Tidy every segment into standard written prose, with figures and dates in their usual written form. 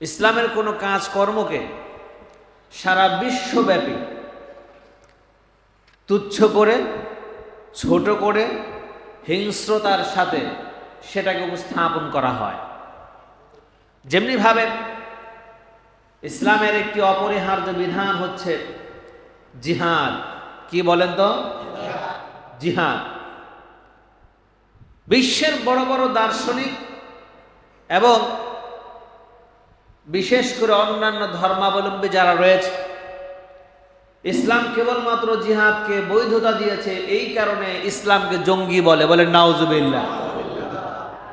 ইসলামের কোনো কাজকর্মকে সারা বিশ্বব্যাপী তুচ্ছ করে, ছোট করে, হিংস্রতার সাথে সেটাকে উপস্থাপন করা হয়। যেমনিভাবে ইসলামের একটি অপরিহার্য বিধান হচ্ছে জিহাদ। কি বলেন তো? জিহাদ। বিশ্বের বড় বড় দার্শনিক এবং বিশেষ করে অন্যান্য ধর্মাবলম্বী যারা রয়েছে, ইসলাম কেবলমাত্র জিহাদকে বৈধতা দিয়েছে, এই কারণে ইসলামকে জঙ্গি বলে। বলেন নাউজুবিল্লাহ।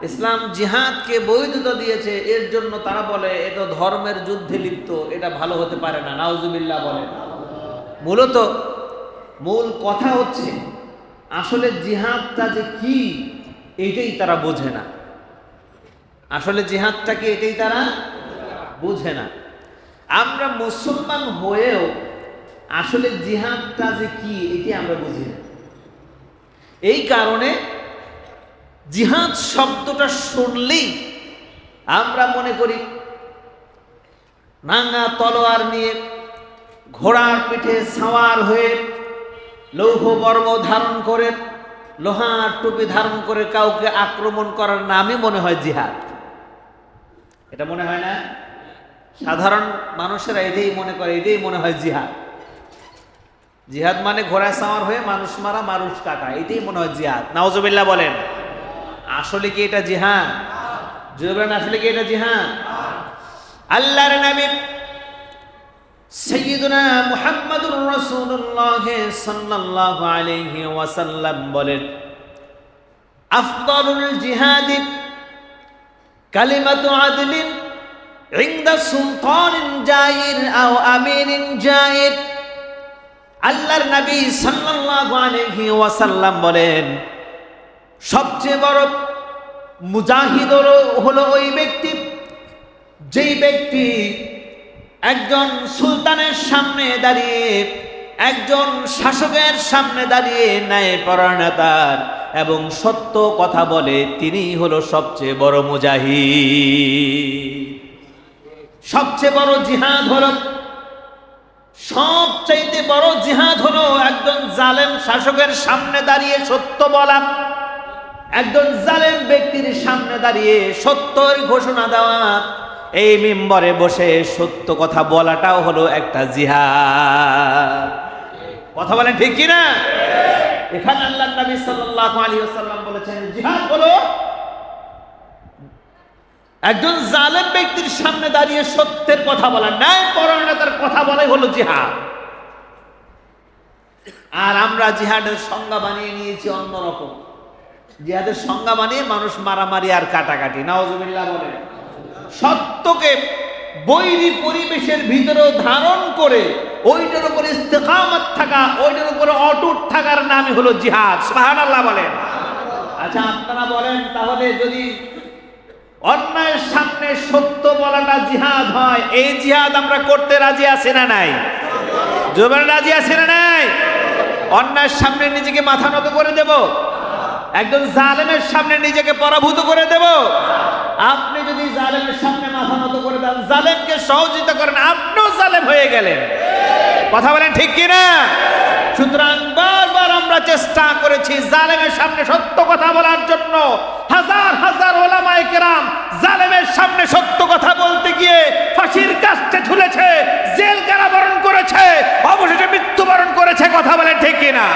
ইসলাম জিহাদকে বৈধতা দিয়েছে, এর জন্য তারা বলে এটা ধর্মের যুদ্ধে লিপ্ত, এটা ভালো হতে পারে না। নাউজুবিল্লাহ বলে। মূলত মূল কথা হচ্ছে আসলে জিহাদটা যে কি এইটাই তারা বোঝে না। আসলে জিহাদটা কি এটাই তারা বোঝে না। আমরা মুসলমান হয়েও আসলে জিহাদটা যে কি এটি আমরা বুঝি না। এই কারণে জিহাদ শব্দটা শুনলেই আমরা মনে করি নাঙ্গা তলোয়ার নিয়ে ঘোড়ার পিঠে সাওয়ার হয়ে লৌহ বর্ম ধারণ করে, লোহার টুপি ধারণ করে কাউকে আক্রমণ করার নামই মনে হয় জিহাদ। এটা মনে হয় না? সাধারণ মানুষেরা এটাই মনে করে, এটাই মনে হয় জিহাদ। জিহাদ মানে ঘোড়ায় সাওয়ার হয়ে মানুষ মারা, মানুষ কাটা, এটাই মনে হয় জিহাদ। নাউজুবিল্লাহ বলেন। আসলে কি এটা জিহাদ? জোরে বলেন, আসলে কি এটা জিহাদ? আল্লাহর নবী সাইয়্যিদুনা মুহাম্মাদুর রাসূলুল্লাহ সাল্লাল্লাহু আলাইহি ওয়াসাল্লাম বলেন, আফদালুল জিহাদি কালিমাতু আদলিন ইনদা সুলতানিন জাইর আও আমিরিন জাইর। আল্লাহর নবী সাল্লাল্লাহু আলাইহি ওয়াসাল্লাম বলেন, সবচেয়ে বড় মুজাহিদ হলো ওই ব্যক্তি যেই ব্যক্তি একজন সুলতানের সামনে দাঁড়িয়ে, একজন শাসকের সামনে দাঁড়িয়ে ন্যায়পরায়ণতার এবং সত্য কথা বলে, তিনি হলো সবচেয়ে বড় মুজাহিদ। সবচেয়ে বড় জিহাদ হলো, সবচাইতে বড় জিহাদ হলো একজন জালেম শাসকের সামনে দাঁড়িয়ে সত্য বলা, একজন জালেম ব্যক্তির সামনে দাঁড়িয়ে সত্যের ঘোষণা দেওয়া, এই মিম্বরে বসে সত্য কথা বলাটাও হলো একটা জিহাদ। কথা বলেন ঠিক কি না? এখানে আল্লাহর নবী সাল্লাল্লাহু আলাইহি ওয়াসাল্লাম বলেছেন জিহাদ হলো একজন জালেম ব্যক্তির সামনে দাঁড়িয়ে সত্যের কথা বলা, ন্যায়পরায়ণতার কথা বলাই হলো জিহাদ। আর আমরা জিহাদের সংজ্ঞা বানিয়ে নিয়েছি অন্যরকম। জিহাদের সংজ্ঞা বানিয়ে মানুষ মারামারি আর কাটাকাটি। নাউজুবিল্লাহ বলেন। সত্যকে বৈরী পরিবেশের ভিতরে ধারণ করে ওইটার উপর ইস্তেকামত থাকা, ওইটার উপরে অটুট থাকার নামই হলো জিহাদ। সুবহানাল্লাহ বলেন। আচ্ছা আপনারা বলেন, তাহলে যদি অন্যায়ের সামনে সত্য বলাটা জিহাদ হয়, এই জিহাদ আমরা করতে রাজি আছি না নাই? জোরে রাজি আছি না নাই? অন্যায়ের সামনে নিজেকে মাথা নত করে দেব? একজন জালেমের সামনে নিজেকে পরাভূত করে দেব? আপনি যদি জালেমের সামনে মাথা নত করে দেন, জালেমকে সহযোগিতা করেন, আপনিও জালেম হয়ে গেলেন। কথা বলেন ঠিক কি না? সুতরাং বারবার আমরা চেষ্টা করেছি জালেমের সামনে সত্য কথা বলার জন্য। হাজার হাজার ওলামায়ে কেরাম জালেমের সামনে সত্য কথা বলতে গিয়ে ফাঁসির কাস্টে ঝুলেছে, জেল কারাবরণ করেছে, অবশেষে মৃত্যুবরণ করেছে। কথা বলেন ঠিক কি না?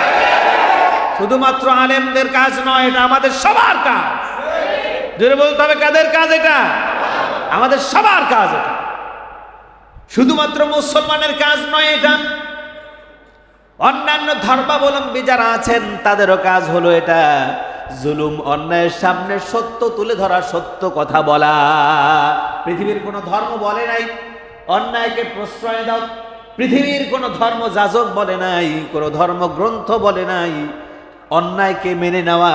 শুধুমাত্র আলেমদের কাজ নয়, এটা আমাদের সবার কাজ। জোরে বলতে হবে, কাদের কাজ এটা? আমাদের সবার কাজ এটা। শুধুমাত্র মুসলমানের কাজ নয় এটা, অন্যান্য ধর্মাবলম্বী যারা আছেন তাদেরও কাজ হলো এটা। জুলুম অন্যায়ের সামনে সত্য তুলে ধরা, সত্য কথা বলা। পৃথিবীর কোনো ধর্ম বলে নাই অন্যায়কে প্রশ্রয় দাও, পৃথিবীর কোনো ধর্ম যাজক বলে নাই, কোনো ধর্মগ্রন্থ বলে নাই অন্যায়কে মেনে নেওয়া।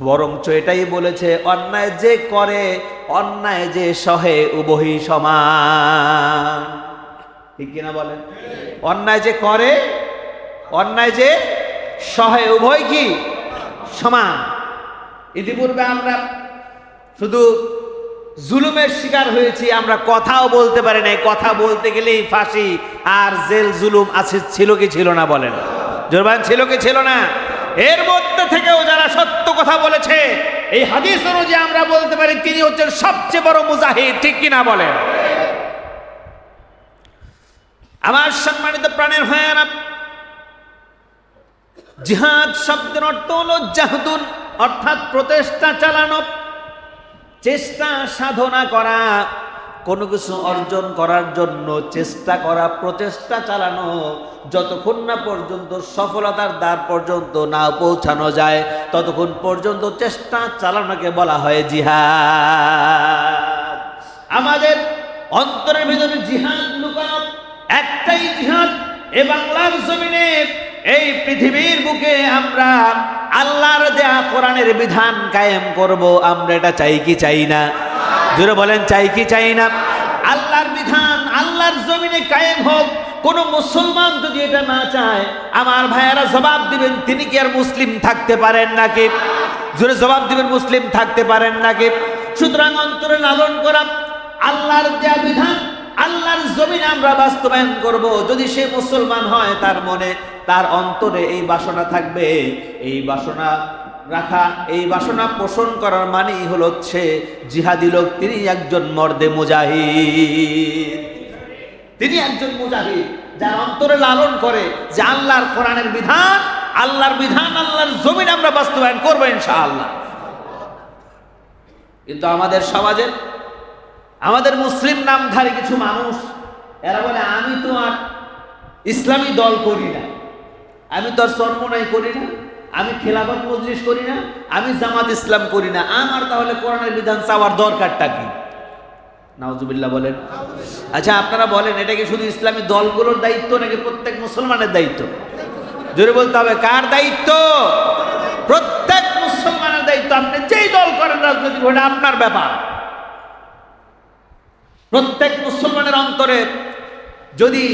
বরঞ্চ এটাই বলেছে অন্যায় যে করে, অন্যায় যে সহে, উভয়ই সমান। ঠিক কিনা বলেন? অন্যায় যে করে, অন্যায় যে সহে, উভয় কি সমান। ইতিপূর্বে আমরা শুধু জুলুমের শিকার হয়েছি, আমরা কথাও বলতে পারি নাই, কথা বলতে গেলেই ফাঁসি আর জেল। জুলুম আছে, ছিল কি ছিল না বলেন? জোরবান ছিল কি ছিল না? এর মধ্যে থেকেও যারা সত্য কথা বলেছে, এই হাদিস অনুযায়ী আমরা বলতে পারি তিনি হচ্ছেন সবচেয়ে বড় মুজাহিদ, ঠিক কিনা বলেন? আমার সম্মানিত প্রাণের ভাইয়েরা, জিহাদ শব্দের অর্থ হলো জাহদুন, অর্থাৎ প্রচেষ্টা চালানো, চেষ্টা সাধনা করা, কোনো কিছু অর্জন করার জন্য চেষ্টা করা, প্রচেষ্টা চালানো, যতক্ষণ না পর্যন্ত সফলতার দ্বার পর্যন্ত না পৌঁছানো যায় ততক্ষণ পর্যন্ত চেষ্টা চালানোকে বলা হয় জিহাদ। আমাদের অন্তরের ভিতরে জিহাদ লুকানো, একটাই জিহাদ, এ বাংলার জমিনে, এই পৃথিবীর বুকে আমরা আল্লাহর দেয়া কোরআনের বিধান কায়েম করব। আমরা এটা চাই কি চাই না? জোরে বলেন, চাই কি চাই না? আল্লাহর বিধান আল্লাহর জমিনে কায়েম হোক। কোন মুসলমান যদি এটা না চায়, আমার ভাইয়েরা জবাব দিবেন, তিনি কি আর মুসলিম থাকতে পারেন নাকি? জোরে জবাব দিবেন, মুসলিম থাকতে পারেন নাকি? সুতরাং অন্তরে লালন করা আল্লাহর দেয়া বিধান আল্লাহর জমিনে আমরা বাস্তবায়ন করব। যদি সে মুসলমান হয়, তার মনে, তার অন্তরে এই বাসনা থাকবে। এই বাসনা রাখা, এই বাসনা পোষণ করার মানেই হলো সে জিহাদি লোক, তিনি একজন মর্দে মুজাহিদ, তিনি একজন মুজাহিদ, যার অন্তরে লালন করে যে আল্লাহর কোরআনের বিধান, আল্লাহর বিধান আল্লাহর জমিনে আমরা বাস্তবায়ন করবো ইনশাআল্লাহ। কিন্তু আমাদের সমাজে, আমাদের মুসলিম নামধারী কিছু মানুষ, এরা বলে আমি তো আর ইসলামী দল করি না, আমি তো আর চরমোনাই করি না, আমি খেলাফত মজলিস করি না, আমি জামাত ইসলাম করি না, আমার তাহলে কোরআনের বিধান চাওয়ার দরকারটা কি? নাউজুবিল্লাহ বলেন। আচ্ছা আপনারা বলেন, এটা কি শুধু ইসলামী দলগুলোর দায়িত্ব নাকি প্রত্যেক মুসলমানের দায়িত্ব? জোরে বলতে হবে, কার দায়িত্ব? প্রত্যেক মুসলমানের দায়িত্ব। আপনি যেই দল করেন রাজনৈতিক, ওটা আপনার ব্যাপার। প্রত্যেক মুসলমানের অন্তরে যদি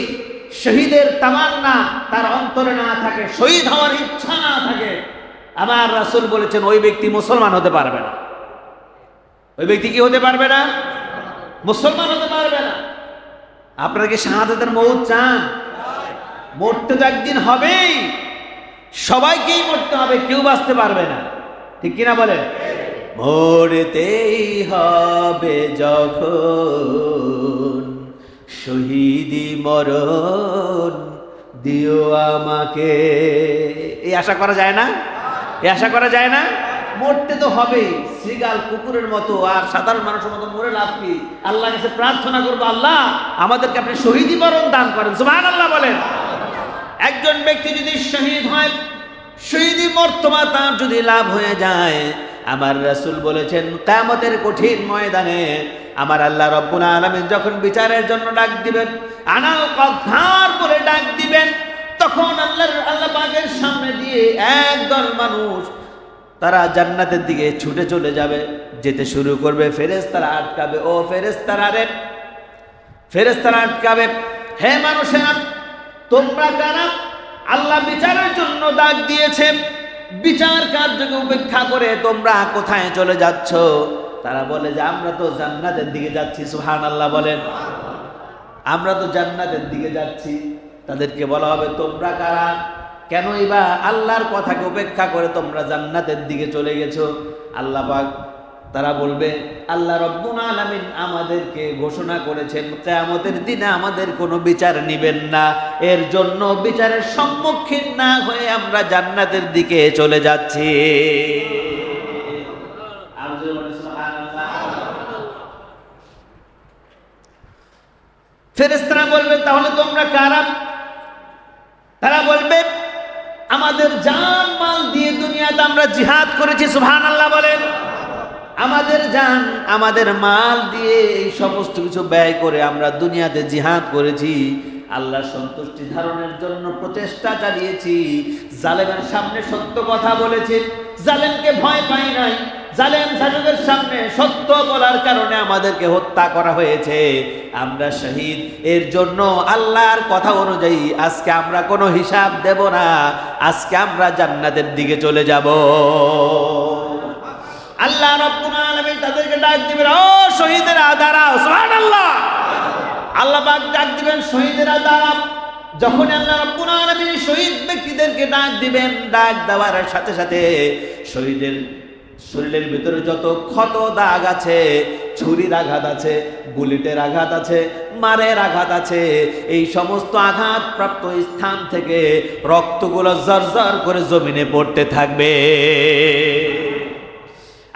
শহীদের তামান্না তার অন্তরে না থাকে, শহীদ হওয়ার ইচ্ছা না থাকে, আমার রাসূল বলেছেন ওই ব্যক্তি মুসলমান হতে পারবে না। ওই ব্যক্তি কি হতে পারবে না? মুসলমান হতে পারবে না। আপনারা কি শাহাদাতের মওত চান? মরতে তো একদিন হবেই, সবাইকেই মরতে হবে, কেউ বাঁচতে পারবে না, ঠিক কিনা বলেন? মরতেই হবে যখন, শহীদি মরণ দিও আমাকে। এই আশা করা যায় না? এই আশা করা যায় না? মরতে তো হবেই, শ্রীগাল কুকুরের মতো আর সাধারণ মানুষের মতো মরে লাভ কি? আল্লাহর কাছে প্রার্থনা করবো, আল্লাহ আমাদেরকে আপনি শহীদি মরণ দান করেন। সুবহানাল্লাহ বলেন। একজন ব্যক্তি যদি শহীদ হয়, শহীদি মর্তবা তার যদি লাভ হয়ে যায়, আমার রাসূল বলেছেন কিয়ামতের কঠিন ময়দানে আমার আল্লাহ রব্বুল আলামিন যখন বিচারের জন্য ডাক দিবেন, আনাল কাফার বলে ডাক দিবেন, তখন আল্লাহ পাকের সামনে দিয়ে একদল মানুষ তারা জান্নাতের দিকে ছুটে চলে যাবে, যেতে শুরু করবে। ফেরেশতারা আটকাবে, ও ফেরেশতারা রে, ফেরেশতারা আটকাবে, হে মানুষেরা তোমরা কারা? আল্লাহ বিচারের জন্য ডাক দিয়েছে, বিচার কার্যকে উপেক্ষা করে তোমরা কোথায় চলে যাচ্ছ? তারা বলে যে আমরা তো জান্নাতের দিকে যাচ্ছি। সুবহানাল্লাহ বলেন। আমরা তো জান্নাতের দিকে যাচ্ছি। তাদেরকে বলা হবে তোমরা কারা? কেনই বা আল্লাহর কথাকে উপেক্ষা করে তোমরা জান্নাতের দিকে চলে গেছো? আল্লাহ পাক, তারা বলবে আল্লাহ রব্বুল আলামিন আমাদেরকে ঘোষণা করেছেন কিয়ামতের দিনে আমাদের কোনো বিচার নিবেন না, এর জন্য বিচারের সম্মুখীন না হয়ে আমরা জান্নাতের দিকে চলে যাচ্ছি। ফেরেশতারা বলবে তাহলে তোমরা কারা? তারা বলবে আমাদের জান মাল দিয়ে দুনিয়াতে আমরা জিহাদ করেছি। সুবহানাল্লাহ বলেন। আমাদের জান, আমাদের মাল দিয়ে এই সমস্ত কিছু ব্যয় করে আমরা দুনিয়াতে জিহাদ করেছি, আল্লাহর সন্তুষ্টি ধারণের জন্য প্রচেষ্টা চালিয়েছি, জালেমের সামনে সত্য কথা বলেছি, জালেমকে ভয় পাই নাই, জালেম শাসকের সামনে সত্য বলার কারণে আমাদেরকে হত্যা করা হয়েছে, আমরা শহীদ। এর জন্য আল্লাহর কথা অনুযায়ী আজকে আমরা কোনো হিসাব দেব না, আজকে আমরা জান্নাতের দিকে চলে যাব। আল্লাহ রাব্বুল আলামিন তাদেরকে ডাক দিবেন, ও শহীদেরা দাঁড়াও, সুবহানাল্লাহ। আল্লাহ পাক ডাক দিবেন, শহীদেরা দাঁড়াও। যখন আল্লাহ রাব্বুল আলামিন শহীদ ব্যক্তিদেরকে ডাক দিবেন, ডাক দেওয়ার সাথে সাথে শহীদের শরীরের ভিতরে যত ক্ষত দাগ আছে, ছুরির আঘাত আছে, বুলেটের আঘাত আছে, মারের আঘাত আছে, এই সমস্ত আঘাত প্রাপ্ত স্থান থেকে রক্তগুলো জর্জর করে জমিনে পড়তে থাকবে।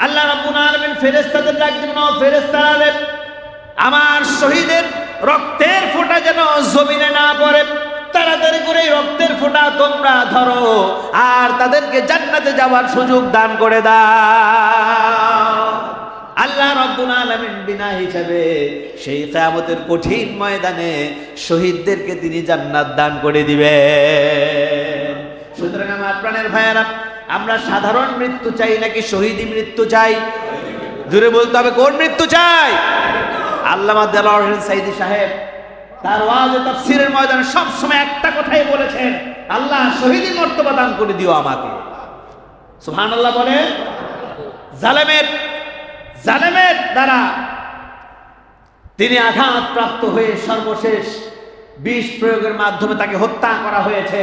আল্লাহ রাব্বুল আলামিন ফেরেশতাদের ডাক দিবেন, ও ফেরেশতারা, আমার শহীদের রক্তের ফোঁটা যেন জমিনে না পড়ে, তাড়াতাড়ি করে রক্তের ফোঁটা তোমরা ধরো আর তাদেরকে জান্নাতে যাওয়ার সুযোগ দান করে দাও। আল্লাহ রাব্বুল আলামিন বিনা হিসাবে সেই কিয়ামতের কঠিন ময়দানে শহীদদেরকে তিনি জান্নাত দান করে দিবেন। সুতরাং আমার প্রাণের ভাইয়েরা, আমরা সাধারণ মৃত্যু চাই নাকি শহীদি মৃত্যু চাই? জোরে বলতে হবে, কোন মৃত্যু চাই? আল্লামা দেলোয়ার হোসেন সাইদি সাহেব তার ওয়াজ ও তাফসীরের ময়দানে সব সময় একটা কথাই বলেছেন, আল্লাহ শহীদি মর্তবা দান করে দিও আমাকে। সুবহানাল্লাহ বলে। জালেমের দ্বারা তিনি আঘাতপ্রাপ্ত হয়ে সর্বশেষ বিষ প্রয়োগের মাধ্যমে তাকে হত্যা করা হয়েছে।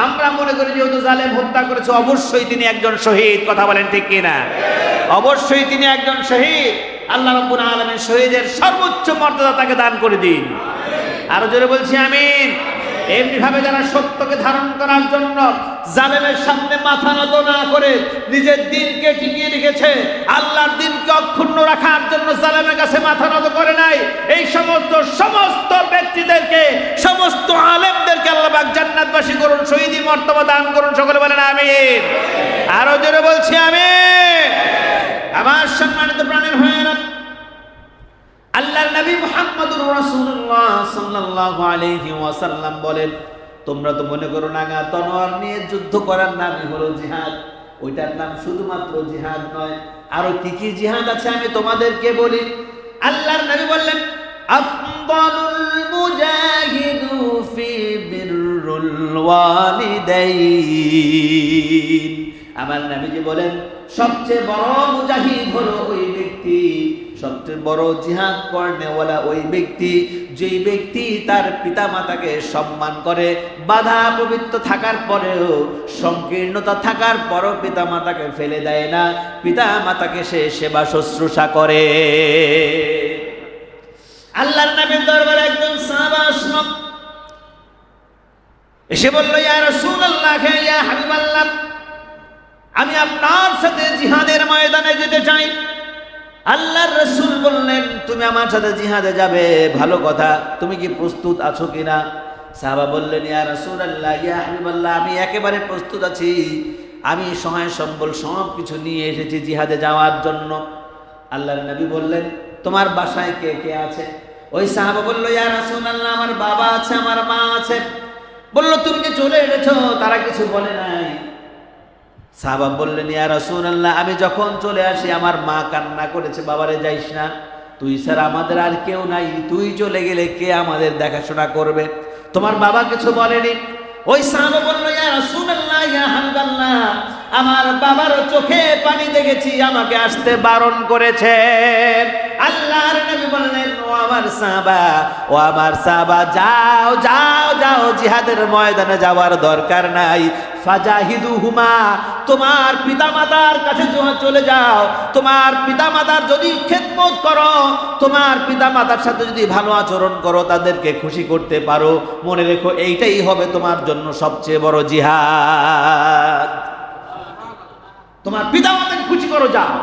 আমরা মনে করি যেহেতু জালেম হত্যা করেছে অবশ্যই তিনি একজন শহীদ। কথা বলেন ঠিক কিনা? অবশ্যই তিনি একজন শহীদ। আল্লাহ রাব্বুল আলামিন শহীদের সর্বোচ্চ মর্যাদা তাকে দান করে দিন। আরো জোরে বলছি আমিন। এমনি ভাবে যারা সত্যকে ধারণ করার জন্য জালেমের সামনে মাথা নত না করে নিজের দিনকে টিকিয়ে রেখেছে, আল্লাহর দিনকে অক্ষুণ্ণ রাখার জন্য জালেমের কাছে মাথা নত করে নাই, এই সমস্ত ব্যক্তিদেরকে, সমস্ত আলেমদেরকে আল্লাহ পাক জান্নাতবাসী করুন, শহীদি মর্তবা দান করুন। সকলে বলেন আমিন। আরো জোরে বলছি আমিন। আমার সম্মানিত প্রাণের ভাইয়েরা, আল্লাহর নবী মুহাম্মদুর রাসূলুল্লাহ সাল্লাল্লাহু আলাইহি ওয়াসাল্লাম বলেন, তোমরা তো মনে করো নাঙ্গা তলোয়ার নিয়ে যুদ্ধ করার নামই হলো জিহাদ। ওইটার নাম শুধুমাত্র জিহাদ নয়, আরো কি কি জিহাদ আছে আমি তোমাদেরকে বলি। আল্লাহর নবী বললেন, আফদালুল মুজাহিদু ফি বিররুল ওয়ালিদাইন। আমার নবীজি বলেন, সবচেয়ে বড় মুজাহিদ হলো ওই ব্যক্তি, সবচেয়ে বড় জিহাদ করেনেওয়ালা ওই ব্যক্তি, যেই ব্যক্তি তার পিতামাতাকে সম্মান করে, বাধা পবিত্র থাকার পরেও, সংকীর্ণতা থাকার পরও পিতামাতাকে ফেলে দেয় না, পিতামাতাকে সে সেবা শুশ্রূষা করে। আল্লাহর নবীর দরবারে একজন সাহাবা আসলো, এসে বলল, ইয়া রাসূলুল্লাহ, ইয়া হাবিবাল্লাহ, আমি আপনার সাথে জিহাদের ময়দানে যেতে চাই। আল্লাহর রাসূল বললেন, তুমি আমার সাথে জিহাদে যাবে, ভালো কথা, তুমি কি প্রস্তুত আছো কিনা? সাহাবা বললেন, ইয়া রাসূলুল্লাহ, ইয়া হাবিবাল্লাহ, আমি একেবারে প্রস্তুত আছি, আমি সহায় সম্বল সব কিছু নিয়ে এসেছি জিহাদে যাওয়ার জন্য। আল্লাহর নবী বললেন, তোমার বাসায় কে কে আছে? ওই সাহাবা বলল, ইয়া রাসূলুল্লাহ, আমার বাবা আছে, আমার মা আছে। বলল, তুমি কি চলে এসেছো? তারা কিছু বলে নাই। সাহাবা বললেন, ইয়া রাসূলুল্লাহ, আমি যখন চলে আসি আমার মা কান্না করেছে, বাবারে যাইস না, তুই স্যার আমাদের আর কেউ নাই, তুই চলে গেলে কে আমাদের দেখাশোনা করবে? তোমার বাবা কিছু বলেনি? ওই সাহাবা বলল, ইয়া রাসূলুল্লাহ, ইয়া হাবিবাল্লাহ, আমার বাবার চোখে পানি দেখেছি, আমাকে আসতে বারণ করেছে। আল্লাহর নবী বললেন, ও আমার সাহাবা, যাও যাও যাও, জিহাদের ময়দানে যাওয়ার দরকার নাই। ফাজাহিদুহুমা, তোমার পিতামাতার কাছে চলে যাও, তোমার পিতামাতার যদি খেদমত করো, তোমার পিতামাতার সাথে যদি ভালো আচরণ করো, তাদেরকে খুশি করতে পারো, মনে রেখো এইটাই হবে তোমার জন্য সবচেয়ে বড় জিহাদ। তোমার পিতামাতাকে খুশি করো, যাও,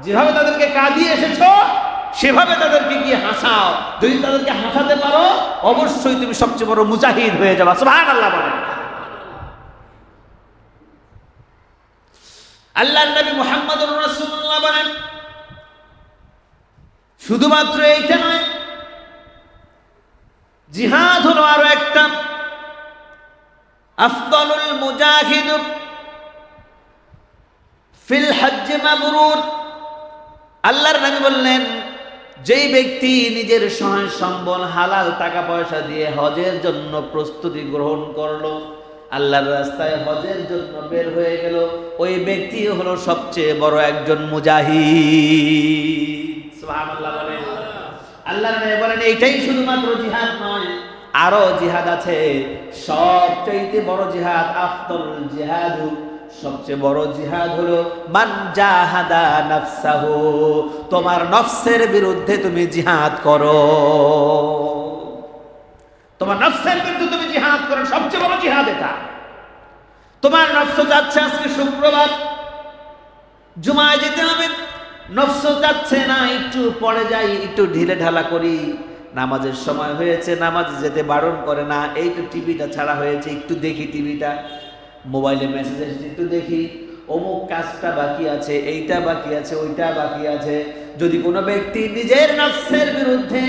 যেভাবে তাদেরকে কাঁদিয়ে এসেছো সেভাবে তাদেরকে গিয়ে হাসাও। যদি তাদেরকে হাসাতে পারো, অবশ্যই তুমি সবচেয়ে বড় মুজাহিদ হয়ে যাবে। সুবহানাল্লাহ বলেন। আল্লাহর নবী মুহাম্মদুর রাসূলুল্লাহ বলেন, শুধুমাত্র এইটা নয়, জিহাদ হলো আরো একটা। আফদালুল মুজাহিদ ফিল হজ্জ মাবরুর। আল্লাহর নবী বললেন, যেই ব্যক্তি নিজের সহায় সম্বল হালাল টাকা পয়সা দিয়ে হজের জন্য প্রস্তুতি গ্রহণ করলো, আল্লাহর রাস্তায় হজের জন্য বের হয়ে গেল, ওই ব্যক্তি হলো সবচেয়ে বড় একজন মুজাহিদ। সুবহানাল্লাহ বলেন। আল্লাহর নবী বলেন এইটাই শুধুমাত্র জিহাদ নয়, আরো জিহাদ আছে। সবচেয়ে বড় জিহাদ আফদল জিহাদু, সবচেয়ে বড় জিহাদ হলো মান জাহাদা নাফসাহু, তোমার নফসের বিরুদ্ধে তুমি জিহাদ করো। তোমার নফসের বিরুদ্ধে তুমি জিহাদ করো, সবচেয়ে বড় জিহাদ এটা। তোমার নফস যাচ্ছে আজকে শুক্রবার, জুমায় যেতে হবে, নফস যাচ্ছে না, একটু পরে যাই, একটু ঢিলে ঢালা করি, নামাজের সময় হয়েছে, নামাজে যেতে বারণ করে না, এই তো টিভিটা ছাড়া হয়েছে, একটু দেখি টিভিটা, মোবাইলে মেসেজ এসেছে একটু দেখি, অমুক কাজটা বাকি আছে, এইটা বাকি আছে, ওইটা বাকি আছে। যদি কোনো ব্যক্তি নিজের নফসের বিরুদ্ধে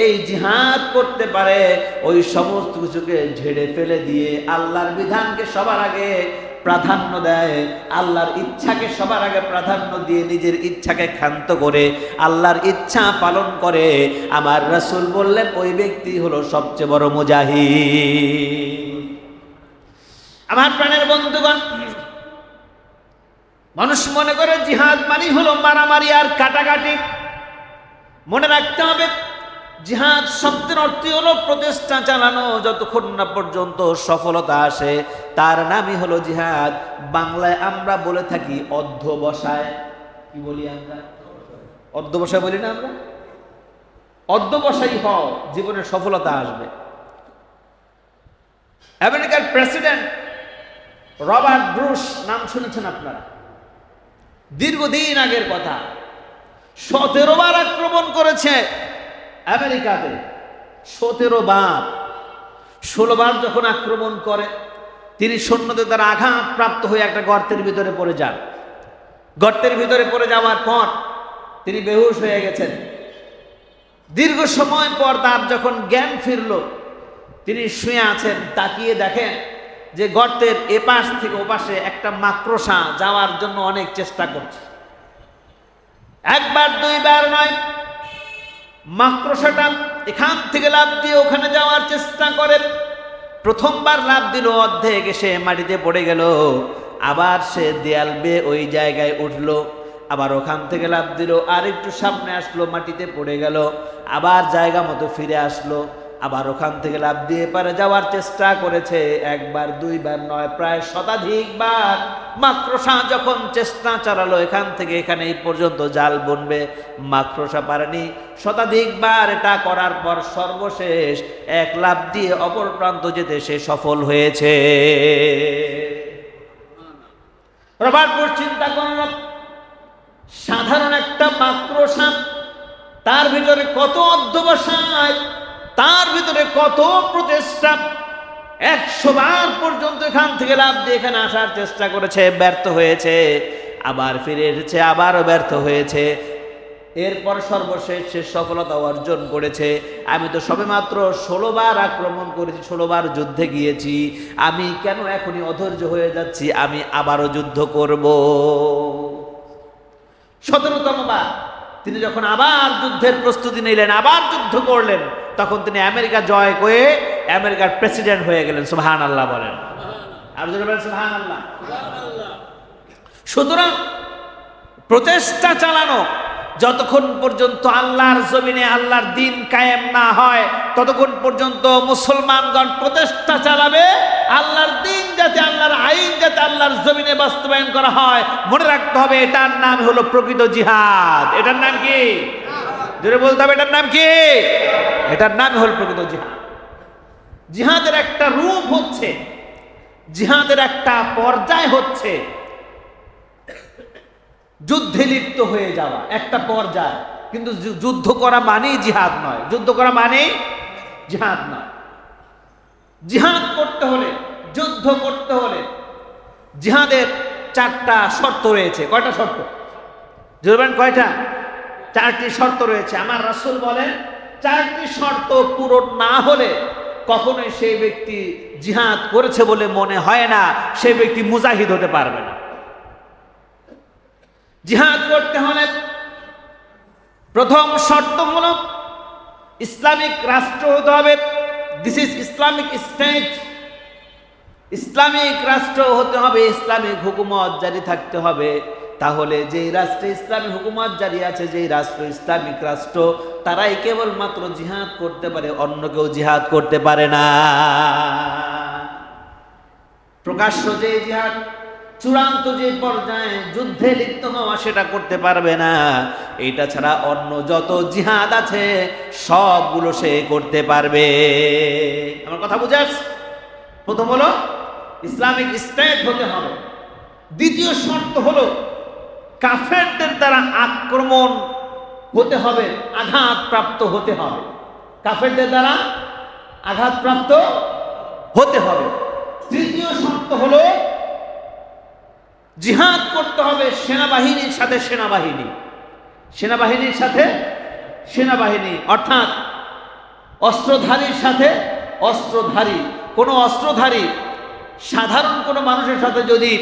এই জিহাদ করতে পারে, ওই সমস্ত কিছুকে ঝেড়ে ফেলে দিয়ে আল্লাহর বিধানকে সবার আগে প্রাধান্য দেয়, আল্লাহর ইচ্ছাকে সবার আগে প্রাধান্য দিয়ে নিজের ইচ্ছাকে ক্ষান্ত করে আল্লাহর ইচ্ছা পালন করে, আমার রাসূল বললেন ওই ব্যক্তি হলো সবচেয়ে বড় মুজাহিদ। আমার প্রাণের বন্ধুগণ, মানুষ মনে করে জিহাদ মানে হলো মারামারি আর কাটাকাটি। মনে রাখতে হবে জিহাদ শব্দের অর্থ হলো প্রচেষ্টা চালানো, যতক্ষণ না পর্যন্ত সফলতা আসে তার নামই হলো জিহাদ। বাংলায় আমরা বলে থাকি অধ্যবসায়। কি বলি আমরা? অধ্যবসায় বলি না আমরা? অধ্যবসায়ী হও, জীবনে সফলতা আসবে। আমেরিকার প্রেসিডেন্ট রবার্ট ব্রুশ, নাম শুনেছেন আপনারা? দীর্ঘদিন আগের কথা, 17 বার আক্রমণ করেছে আমেরিকাতে, 17 বার। 16 বার যখন আক্রমণ করে, তিনি সৈন্যদের দ্বারা আঘাত প্রাপ্ত হয়ে একটা গর্তের ভিতরে পড়ে যান। গর্তের ভিতরে পড়ে যাওয়ার পর তিনি বেহুশ হয়ে গেছেন। দীর্ঘ সময় পর তার যখন জ্ঞান ফিরল, তিনি শুয়ে আছেন, তাকিয়ে দেখেন যে গর্তের এপাশ থেকে ওপাশে একটা মাকড়সা যাওয়ার জন্য অনেক চেষ্টা করছে। একবার দুইবার নয়, মাকড়সাটা এখান থেকে লাফ দিয়ে ওখানে যাওয়ার চেষ্টা করে। প্রথমবার লাফ দিল, অর্ধেক এসে মাটিতে পড়ে গেল। আবার সে দেয়াল বেয়ে ওই জায়গায় উঠলো, আবার ওখান থেকে লাফ দিল, আর একটু সামনে আসলো, মাটিতে পড়ে গেল। আবার জায়গা মতো ফিরে আসলো, আবার ওখান থেকে লাফ দিয়ে পারে যাওয়ার চেষ্টা করেছে। একবার দুইবার নয়, প্রায় শতাধিকবার। মাকড়সা যখন চেষ্টা চালালো এখান থেকে এখানে এই পর্যন্ত জাল বুনবে, মাকড়সা পারেনি। শতাধিকবার এটা করার পর সর্বশেষ এক লাফ দিয়ে অপর প্রান্ত যেতে সে সফল হয়েছে। রবার্ট বুশ চিন্তা করল, সাধারণ একটা মাকড়সা, তার ভিতরে কত অধ্যবসায়, তার ভিতরে কত প্রচেষ্টা। 100 বার পর্যন্ত এখান থেকে লাফ দিয়ে এখানে আসার চেষ্টা করেছে, ব্যর্থ হয়েছে। আবার ফিরে এসেছে, আবারও ব্যর্থ হয়েছে। এরপর সর্বশেষ সে সফলতা অর্জন করেছে। আমি তো সবেমাত্র 16 বার আক্রমণ করেছি, 16 বার যুদ্ধে গিয়েছি, আমি কেন এখনই অধৈর্য হয়ে যাচ্ছি? আমি আবারও যুদ্ধ করব। 17তম বার তিনি যখন আবার যুদ্ধের প্রস্তুতি নিলেন, আবার যুদ্ধ করলেন, তখন তিনি আমেরিকা জয় করে আমেরিকার প্রেসিডেন্ট হয়ে গেলেন। সুবহানাল্লাহ বলেন। আর যদি বলেন সুবহানাল্লাহ। সুতরাং প্রচেষ্টা চালানো, যতক্ষণ পর্যন্ত আল্লাহর জমিনে আল্লাহর দ্বীন কায়েম না হয় ততক্ষণ পর্যন্ত মুসলমানগণ প্রচেষ্টা চালাবে আল্লাহর দ্বীন যাতে, আল্লাহর আইন যাতে আল্লাহর জমিনে বাস্তবায়ন করা হয়। মনে রাখতে হবে এটার নাম হলো প্রকৃত জিহাদ। এটার নাম কি? জোরে বলতে হবে, এটার নাম কি? এটার নাম হলো প্রকৃত জিহাদ। জিহাদের একটা রূপ হচ্ছে, জিহাদের একটা পর্যায় হচ্ছে যুদ্ধে লিপ্ত হয়ে যাওয়া, একটা পর্যায়। কিন্তু যুদ্ধ করা মানেই জিহাদ নয়, যুদ্ধ করা মানেই জিহাদ নয়। জিহাদ করতে হলে, যুদ্ধ করতে হলে জিহাদের 4টা শর্ত রয়েছে। কয়টা শর্ত? জোরবেন কয়টা? 4টি শর্ত রয়েছে। আমার রাসূল বলেন 4টি শর্ত পূরণ না হলে কখনোই সেই ব্যক্তি জিহাদ করেছে বলে মনে হয় না, সেই ব্যক্তি মুজাহিদ হতে পারবে না। জিহাদ করতে হলে প্রথম শর্ত হলো ইসলামিক রাষ্ট্র হতে হবে। This is Islamic state. Islamic রাষ্ট্র হতে হবে, ইসলামিক হুকুমত জারি থাকতে হবে। তাহলে যেই রাষ্ট্রে ইসলামিক হুকুমত জারি আছে, যেই রাষ্ট্র ইসলামিক রাষ্ট্র, তারাই কেবলমাত্র জিহাদ করতে পারে, অন্য কেউ জিহাদ করতে পারে না। প্রকাশ্য যে জিহাদ, চূড়ান্ত যে পর্যায়ে যুদ্ধে লিপ্ত হওয়া, সেটা করতে পারবে না। এটা ছাড়া অন্য যত জিহাদ আছে সবগুলো সে করতে পারবে। আমার কথা বুঝে আসছে? প্রথম হলো ইসলামিক স্টেট হতে হবে। দ্বিতীয় শর্ত হলো কাফেরদের দ্বারা আক্রমণ হতে হবে, আঘাতপ্রাপ্ত হতে হবে। কাফেরদের দ্বারা আঘাতপ্রাপ্ত হতে হবে। তৃতীয় শর্ত হলো জিহাদ করতে হবে সেনাবাহিনীর সাথে সেনাবাহিনী, সেনাবাহিনীর সাথে সেনাবাহিনী, অর্থাৎ অস্ত্রধারীর সাথে অস্ত্রধারী। কোনো অস্ত্রধারী সাধারণ কোনো মানুষের সাথে যদি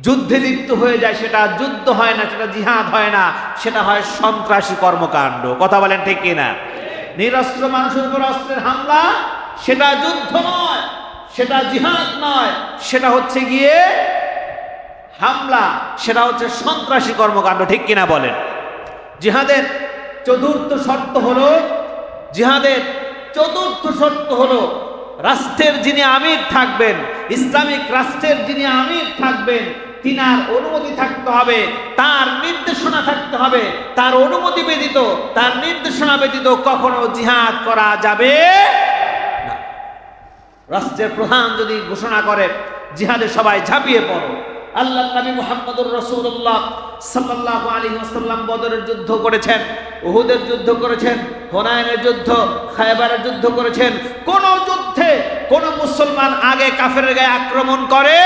যুদ্ধে লিপ্ত হয়ে যায়, সেটা যুদ্ধ হয় না, সেটা জিহাদ হয় না, সেটা হয় সন্ত্রাসী কর্মকাণ্ড। কথা বলেন ঠিক কিনা? নিরস্ত্র মানুষের উপর অস্ত্রের হামলা, সেটা যুদ্ধ নয়, সেটা জিহাদ নয়, সেটা হচ্ছে গিয়ে হামলা, সেটা হচ্ছে সন্ত্রাসী কর্মকাণ্ড। ঠিক কিনা বলেন? জিহাদের চতুর্থ শর্ত হলো, জিহাদের চতুর্থ শর্ত হলো রাষ্ট্রের যিনি আমির থাকবেন, ইসলামিক রাষ্ট্রের যিনি আমির থাকবেন, তিনার অনুমতি থাকতে হবে, তার নির্দেশনা থাকতে হবে। তার অনুমতি ব্যতীত, তার নির্দেশনা ব্যতীত কখনো জিহাদ করা যাবে না। রাষ্ট্রের প্রধান যদি ঘোষণা করে জিহাদে সবাই ঝাঁপিয়ে পড়ো, আল্লাহ নবী মুহাম্মদুর রাসূলুল্লাহ সাল্লাল্লাহু আলাইহি ওয়াসাল্লাম বদরের যুদ্ধ করেছেন, উহুদের যুদ্ধ করেছেন, হুনাইনের যুদ্ধ, খায়বারের যুদ্ধ করেছেন। কোন যুদ্ধে কোন মুসলমান আগে কাফেরের গায়ে আক্রমণ করে?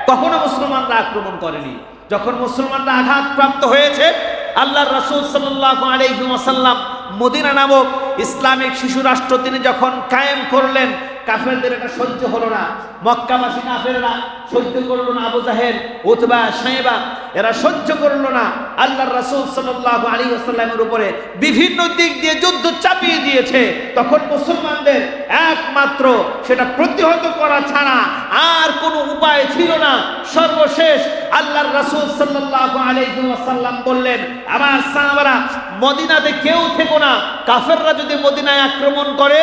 কখনো মুসলমানরা আক্রমণ করেনি। যখন মুসলমানরা আঘাতপ্রাপ্ত হয়েছে, আল্লাহর রাসূল সাল্লাল্লাহু আলাইহি ওয়াসাল্লাম মদিনা নামক ইসলামিক শিশু রাষ্ট্র তিনি যখন কায়েম করলেন, কাফেরদের এটা সহ্য হলো না। মক্কাবাসী কাফেররা সহ্য করলো না, আবু জাহেল, উতবা, শাইবা এরা সহ্য করলো না। আল্লাহর রাসূল সাল্লাল্লাহু আলাইহি ওয়াসাল্লামের উপরে বিভিন্ন দিক দিয়ে যুদ্ধ চাপিয়ে দিয়েছে। তখন মুসলমানদের একমাত্র সেটা প্রতিহত করা ছাড়া আর কোনো উপায় ছিল না। সর্বশেষ আল্লাহর রাসূল সাল্লাল্লাহু আলাইহি ওয়াসাল্লাম বললেন, আমার সাহাবারা মদিনাতে কেউ থেকো না, কাফেররা যদি মদিনায় আক্রমণ করে,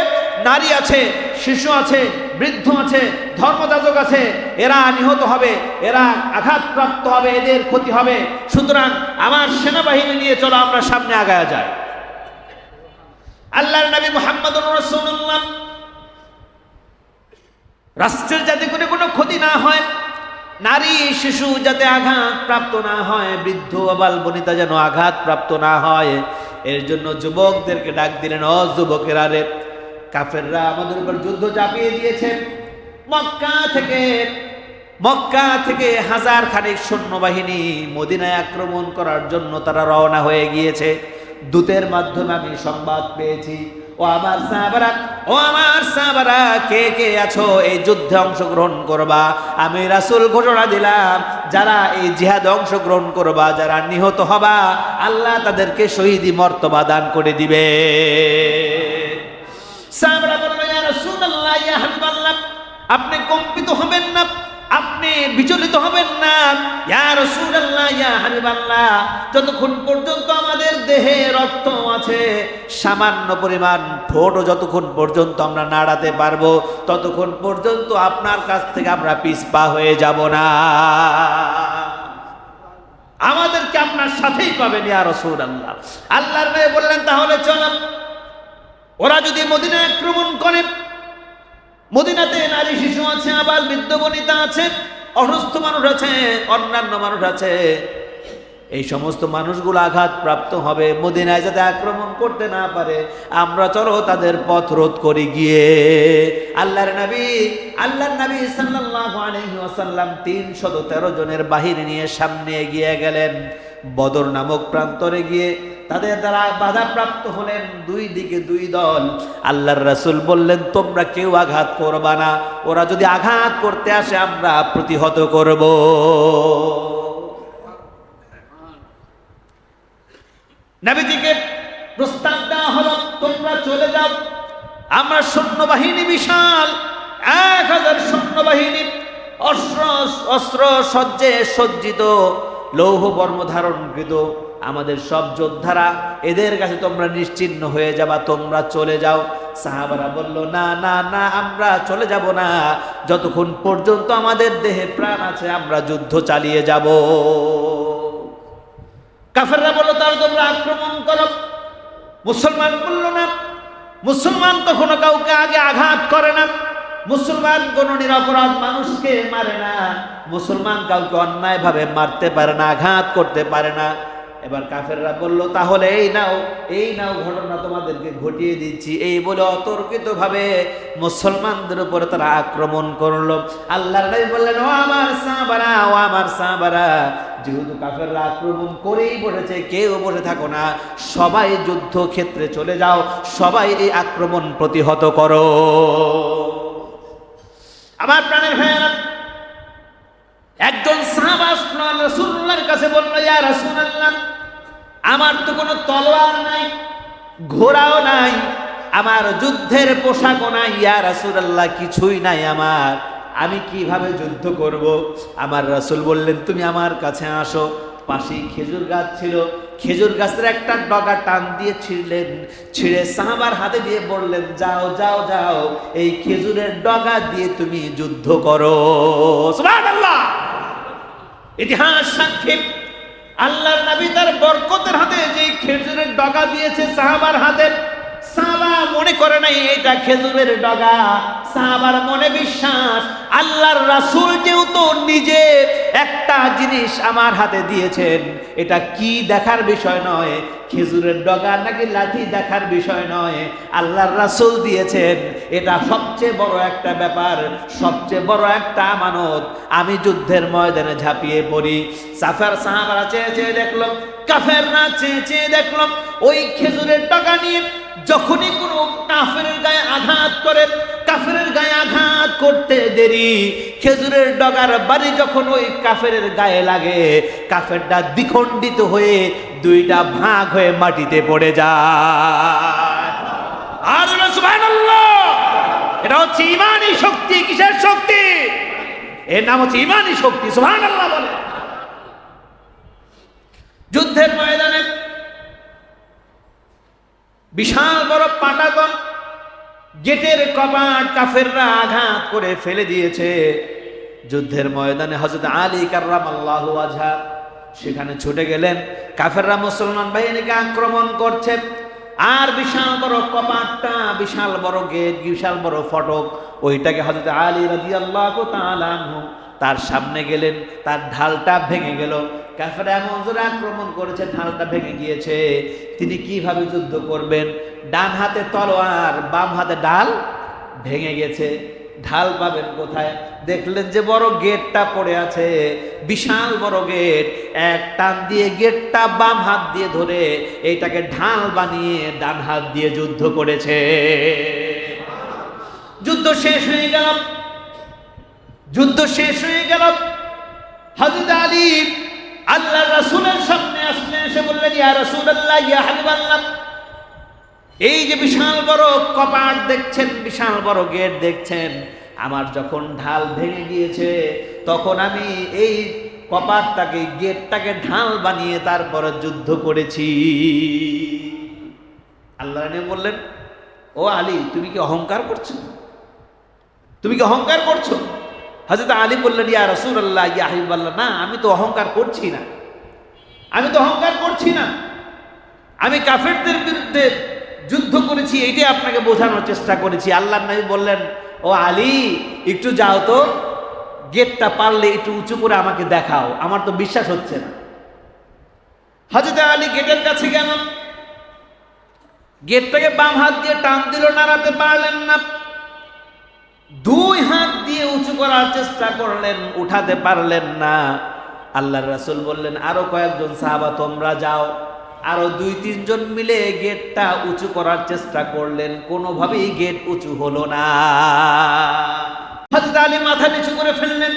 নারী আছে, শিশু আছে, বৃদ্ধ আছে, ধর্মযাজক আছে, এরা নিহত হবে, এরা আঘাতপ্রাপ্ত হবে, এদের ক্ষতি হবে। সুতরাং আমার সেনাবাহিনী নিয়ে চলো, আমরা সামনে আগায়া যাই। আল্লাহর নবী মুহাম্মদুর রাসূলুল্লাহ রাষ্ট্রের যাতে করে কোনো ক্ষতি না হয়, নারী শিশু যাতে আঘাতপ্রাপ্ত না হয়, বৃদ্ধ আবাল বনিতা যেন আঘাতপ্রাপ্ত না হয়, এর জন্য যুবকদেরকে ডাক দিলেন, ও যুবকেরা রে, কাফেররা আমাদের উপর যুদ্ধ চাপিয়ে দিয়েছে। মক্কা থেকে হাজার খানেক সৈন্যবাহিনী মদিনায় আক্রমণ করার জন্য তারা রওনা হয়ে গিয়েছে। দূতের মাধ্যমে আমি সংবাদ পেয়েছি, ও আমার সাহাবারা, কে কে আছো এই যুদ্ধে অংশগ্রহণ করবা? আমি রাসূল ঘোষণা দিলাম, যারা এই জিহাদে অংশগ্রহণ করবা, যারা নিহত হবা, আল্লাহ তাদেরকে শহীদি মর্তবা দান করে দিবে। সাহাবারা বললেন, ইয়া রাসূলুল্লাহ, ইয়া হাবিবাল্লাহ, আপনি কম্পিত হবেন না, আপনি বিচলিত হবেন না। ইয়া রাসূলুল্লাহ, ইয়া হাবিবাল্লাহ, যতক্ষণ পর্যন্ত আমাদের দেহে রক্ত আছে, সামান্য পরিমাণ ঠোঁটও যতক্ষণ পর্যন্ত আমরা নাড়াতে পারবো, ততক্ষণ পর্যন্ত আপনার কাছ থেকে আমরা পিছপা হয়ে যাব না। আমাদেরকে আপনার সাথেই পাবেন ইয়া রাসূলুল্লাহ। আল্লাহর নবী বললেন, তাহলে চলো। ওরা যদি মদিনায় আক্রমণ করে, মদিনাতে নারী শিশু আছে, আবার বৃদ্ধ বনিতা আছে, অসুস্থ মানুষ আছে, অন্যান্য মানুষ আছে, এই সমস্ত মানুষগুলো আঘাতপ্রাপ্ত হবে, মদিনায় যাতে আক্রমণ করতে না পারে, আমরা চলো তাদের পথ রোধ করে গিয়ে। আল্লাহর নবী সাল্লাল্লাহু আলাইহি ওয়াসাল্লাম 313 জনের বাহিনী নিয়ে সামনে এগিয়ে গেলেন। বদর নামক প্রান্তরে গিয়ে তাদের দ্বারা বাধাপ্রাপ্ত হলেন দুই দিকে দুই দল। আল্লাহর রাসূল বললেন, তোমরা কেউ আঘাত করবা না, ওরা যদি আঘাত করতে আসে আমরা প্রতিহত করব। নবীজিকে প্রস্তাব দেওয়া হলো, তোমরা চলে যাও, আমরা সৈন্যবাহিনী বিশাল, 1000 সৈন্যবাহিনী অস্ত্র সজ্জে সজ্জিত, লৌহ বর্ম ধারণকৃত আমাদের সব যোদ্ধারা, এদের কাছে তোমরা নিশ্চিহ্ন হয়ে যাবা, তোমরা চলে যাও। সাহাবারা বলল, না না না, আমরা চলে যাব না, যতক্ষণ পর্যন্ত আমাদের দেহে প্রাণ আছে আমরা যুদ্ধ চালিয়ে যাব। কাফেররা বলল, তাহলে তোমরা আক্রমণ করো। মুসলমান বলল, না, মুসলমান কখনো কাউকে আগে আঘাত করে না, মুসলমান কোন নিরপরাধ মানুষকে মারে না, মুসলমান কাউকে অন্যায়ভাবে মারতে পারে না, আঘাত করতে পারে না। এবার কাফেররা বলল, তাহলে এই নাও ঘটনা তোমাদেরকে ঘটিয়ে দিচ্ছি। এই বলে অতর্কিতভাবে মুসলমানদের উপরে তারা আক্রমণ করলো। আল্লাহর নবী বললেন, ও আমার সাহাবারা, যেহেতু কাফেররা আক্রমণ করেই বসেছে, কেউ বসে থাকো না, সবাই যুদ্ধ ক্ষেত্রে চলে যাও, সবাই এই আক্রমণ প্রতিহত করো। আমার প্রাণের ভাইয়েরা, একজন সাহাবা রাসূলুল্লাহর কাছে বলল, ইয়া রাসূলুল্লাহ, আমার তো কোনো তলোয়ার নাই, ঘোড়াও নাই, আমার যুদ্ধের পোশাকও নাই, ইয়া রাসূলুল্লাহ, কিছুই নাই আমার, আমি কিভাবে যুদ্ধ করব? আমার রাসূল বললেন, তুমি আমার কাছে আসো। পাশেই খেজুর গাছ ছিল, খেজুর গাছের একটা ডগা টান দিয়ে ছিঁড়ে সাহাবার হাতে দিয়ে বললেন, যাও যাও যাও, এই খেজুরের ডগা দিয়ে তুমি যুদ্ধ করো। সুবহানাল্লাহ। ইতিহাস সাক্ষী, আল্লাহর নবী তার বরকতের হাতে যে খেজুরের ডগা দিয়েছে সাহাবার হাতে, সাহাবা মনে করে নাই এটা খেজুরের ডগা, সাহাবার মনে বিশ্বাস, আল্লাহর রাসূল যেহেতু নিজে একটা জিনিস আমার হাতে দিয়েছেন, এটা কি দেখার বিষয় নয়, খেজুরের ডগা নাকি লাঠি দেখার বিষয় নয়, আল্লাহর রাসূল দিয়েছেন, এটা সবচেয়ে বড় একটা ব্যাপার, সবচেয়ে বড় একটা আমানত। আমি যুদ্ধের ময়দানে ঝাঁপিয়ে পড়ি। সাহাবারা চেয়ে চেয়ে দেখলো, কাফেররা চেয়ে চেয়ে দেখলো, ওই খেজুরের ডগা নিয়ে যখনই কোনো কাফেরের গায়ে আঘাত করে, কাফেরের গায়ে আঘাত করতে দেরি, খেজুরের ডগার বাড়ি যখন ওই কাফেরের গায়ে লাগে, কাফেরটা দ্বিখণ্ডিত হয়ে দুইটা ভাগ হয়ে মাটিতে পড়ে যায়। আর সুবহানাল্লাহ, এটা হচ্ছে ঈমানি শক্তি। কিসের শক্তি? এর নাম হচ্ছে ঈমানি শক্তি। সুবহানাল্লাহ বলে। যুদ্ধের ময়দানে বিশাল বড় পাটাতন, গেটের কপাট কাফেররা আঘাত করে ফেলে দিয়েছে। যুদ্ধের ময়দানে হযরত আলী কাররামাল্লাহু ওয়াজহা সেখানে ছুটে গেলেন। কাফেররা মুসলমান বাহিনীকে আক্রমণ করছে, আর বিশাল বড় কপাটটা, বিশাল বড় গেট, বিশাল বড় ফটক, ওইটাকে হযরত আলী রাদিয়াল্লাহু তাআলা আনহু তার সামনে গেলেন, তার ঢালটা ভেঙে গেল। কাফেররা এমন জোরে আক্রমণ করেছে, ঢালটা ভেঙে গিয়েছে। তিনি কিভাবে যুদ্ধ করবেন? ডান হাতে তলোয়ার, বাম হাতে ঢাল, ভেঙে গেছে, ঢাল পাবেন কোথায়? দেখলেন যে বড় গেটটা পড়ে আছে, বিশাল বড় গেট, এক টান দিয়ে গেটটা বাম হাত দিয়ে ধরে এইটাকে ঢাল বানিয়ে ডান হাত দিয়ে যুদ্ধ করেছে। যুদ্ধ শেষ হয়ে গেল। যুদ্ধ শেষ হয়ে গেল। হযরত আলী আল্লাহর রাসূলের সামনে আসলেন, এসে বললেন, ইয়া রাসূলুল্লাহ, ইয়া হাবিবাল্লাহ, এই যে বিশাল বড় কপাট দেখছেন, বিশাল বড় গেট দেখছেন, আমার যখন ঢাল ভেঙে গিয়েছে, তখন আমি এই কপাটটাকে, গেটটাকে ঢাল বানিয়ে তারপরে যুদ্ধ করেছি। আল্লাহ নবী বললেন, ও আলী, তুমি কি অহংকার করছো? তুমি কি অহংকার করছো? হযরত আলী বললেন, ইয়া রাসূলুল্লাহ, ইয়া হাবিবাল্লাহ, না, আমি তো অহংকার করছি না, আমি তো অহংকার করছি না, আমি কাফেরদের বিরুদ্ধে যুদ্ধ করেছি, এইটাই আপনাকে বোঝানোর চেষ্টা করেছি। আল্লাহর নবী বললেন, ও আলী, একটু যাও তো, গেটটা পারলে একটু উঁচু করে আমাকে দেখাও, আমার তো বিশ্বাস হচ্ছে না। হযরত আলী গেটের কাছে গেল, গেটটাকে বাম হাত দিয়ে টান দিল, নাড়াতে পারলেন না। দুই হাত দিয়ে উঁচু করার চেষ্টা করলেন, উঠাতে পারলেন না। আল্লাহর রাসূল বললেন, আরো কয়েকজন সাহাবা তোমরা যাও। আরো 2-3 জন মিলে গেটটা উঁচু করার চেষ্টা করলেন, কোনোভাবেই গেট উঁচু হলো না। হযরত আলী মাথা নিচু করে ফেললেন,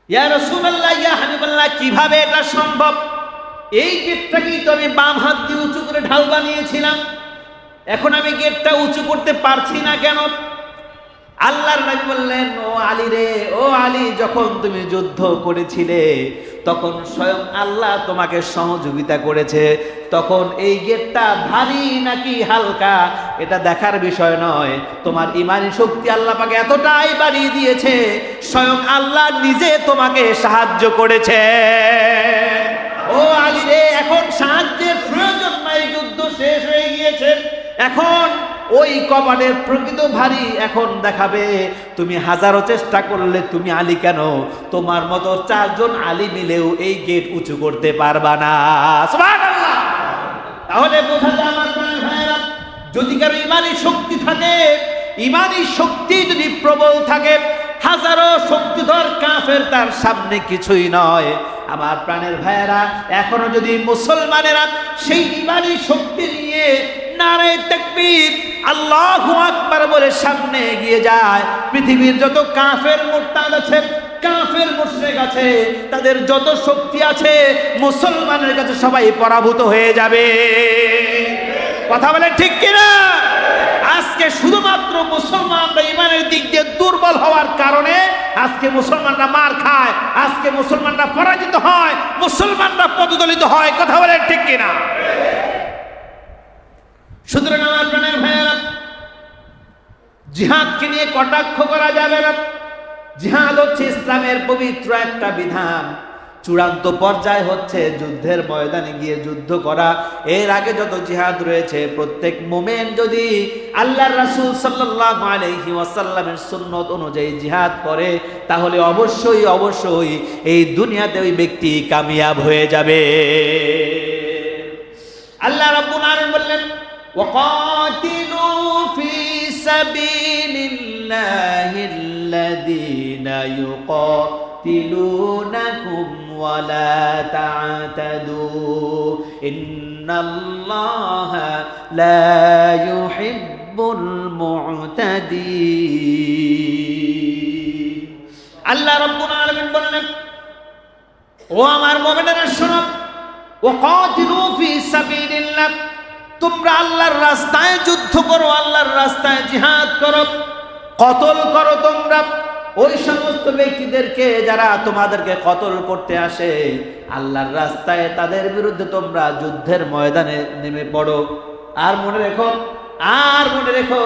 ইয়া রাসূলুল্লাহ, ইয়া হাবিবাল্লাহ, কিভাবে এটা সম্ভব? এই গেটটাকেই তো আমি বাম হাত দিয়ে উঁচু করে ঢাল বানিয়েছিলাম, এখন আমি গেটটা উঁচু করতে পারছি না কেন? আল্লাহর নবী বললেন, ও আলী রে, ও আলী, যখন তুমি যুদ্ধ করেছিলে তখন স্বয়ং আল্লাহ তোমাকে সহযোগিতা করেছে। তখন এই গেটটা ভারী নাকি হালকা এটা দেখার বিষয় নয়, তোমার ইমানি শক্তি আল্লাহ পাকে এতটাই বাড়িয়ে দিয়েছে, স্বয়ং আল্লাহ নিজে তোমাকে সাহায্য করেছে। ও আলী রে, এখন সাহায্যের প্রয়োজন নাই, যুদ্ধ শেষ হয়ে গিয়েছে। এখন ওই কপাটের প্রকৃত ভারী এখন দেখাবে। তুমি হাজারো চেষ্টা করলে তুমি আলী কেন, তোমার মতো 4 জন আলী মিলেও এই গেট উঁচু করতে পারবা না। সুবহানাল্লাহ। তাহলে বোঝা যায় আমার ভাইরা, যদি কারো ইমানি শক্তি থাকে, ইমানি শক্তি যদি প্রবল থাকে, হাজারো শক্তিধর কাফের তার সামনে কিছুই নয়। আমার প্রাণের ভাইয়েরা, এখনো যদি মুসলমানেরা সেই ইমানি শক্তি নিয়ে নারে তাকবীর, আল্লাহু আকবার বলে সামনে এগিয়ে যায়, পৃথিবীর যত কাফের মুরতাদ আছে, কাফের মুশরিক আছে, তাদের যত শক্তি আছে মুসলমানের কাছে সবাই পরাভূত হয়ে যাবে। কথা বলেন ঠিক কিনা? আজকে শুধুমাত্র মুসলমানরা ইমানের দিক দিয়ে দুর্বল হওয়ার কারণে আজকে মুসলমানরা মার খায়, আজকে মুসলমানরা পরাজিত হয়, মুসলমানরা পদদলিত হয়। কথা বলেন ঠিক কিনা? সুতরাং আমার প্রাণের ভাইয়েরা, জিহাদকে নিয়ে কটাক্ষ করা যাবে না। জিহাদ হচ্ছে ইসলামের পবিত্র একটা বিধান। চূড়ান্ত পর্যায় হচ্ছে যুদ্ধের ময়দানে গিয়ে যুদ্ধ করা। এর আগে যত জিহাদ রয়েছে, প্রত্যেক মুমিন যদি আল্লাহর রাসূল সাল্লাল্লাহু আলাইহি ওয়াসাল্লামের সুন্নত অনুযায়ী জিহাদ করে, তাহলে অবশ্যই অবশ্যই এই দুনিয়াতে ওই ব্যক্তি কামিয়াব হয়ে যাবে। আল্লাহ রাব্বুল আলামিন বললেন, وقاتلوا في سبيل الله الذين يقاتلونكم ولا تعتدوا إن الله لا يحب المعتدين। আল্লাহ রাব্বুল আলামিন বললেন, ও আমার মুমিনেরা শোনো, وقاتلوا في سبيل الله, তোমরা আল্লাহর রাস্তায় যুদ্ধ করো, আল্লাহর রাস্তায় জিহাদ করো, কতল করো তোমরা ওই সমস্ত ব্যক্তিদেরকে যারা তোমাদেরকে কতল করতে আসে। আল্লাহর রাস্তায় তাদের বিরুদ্ধে তোমরা যুদ্ধের ময়দানে নেমে পড়ো। আর মনে রেখো,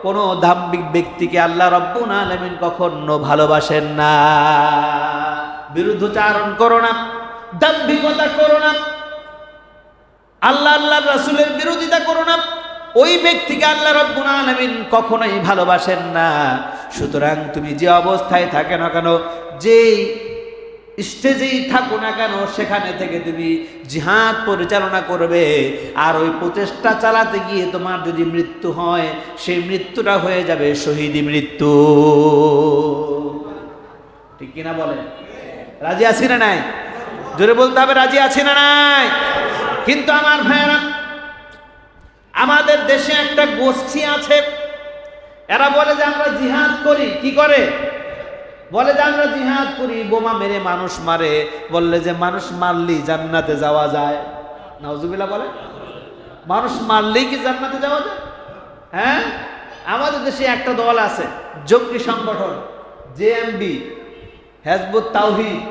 কোন দাম্ভিক ব্যক্তিকে আল্লাহ রাব্বুল আলামিন কখনো ভালোবাসেন না। বিরুদ্ধাচরণ করো না, দাম্ভিকতা করো না, আল্লাহর রাসূলের বিরোধিতা করো না, ওই ব্যক্তিকে আল্লাহ রাব্বুল আলামিন কখনোই ভালোবাসেন না। সুতরাং তুমি যে অবস্থায় থাকো না কেন, যেই স্টেজেই থাকো না কেন, সেখানে থেকে তুমি জিহাদ পরিচালনা করবে। আর ওই প্রচেষ্টা চালাতে গিয়ে তোমার যদি মৃত্যু হয়, সেই মৃত্যুটা হয়ে যাবে শহীদি মৃত্যু। ঠিক কিনা বলেন? রাজি আছি না নাই? জোরে বলতে হবে, রাজি আছি না নাই? কিন্তু আমার ভাইয়েরা, আমাদের দেশে একটা গোষ্ঠী আছে, এরা বলে যে আমরা জিহাদ করি। কি করে? বলে যে আমরা জিহাদ করি, বোমা মেরে মানুষ মারে, বললে যে মানুষ মারলেই জান্নাতে যাওয়া যায়। নাউজুবিল্লাহ বলে, মানুষ মারলেই কি জান্নাতে যাওয়া যায়? হ্যাঁ, আমাদের দেশে একটা দল আছে, জঙ্গি সংগঠন, জেএমবি, হিজবুত তাওহীদ,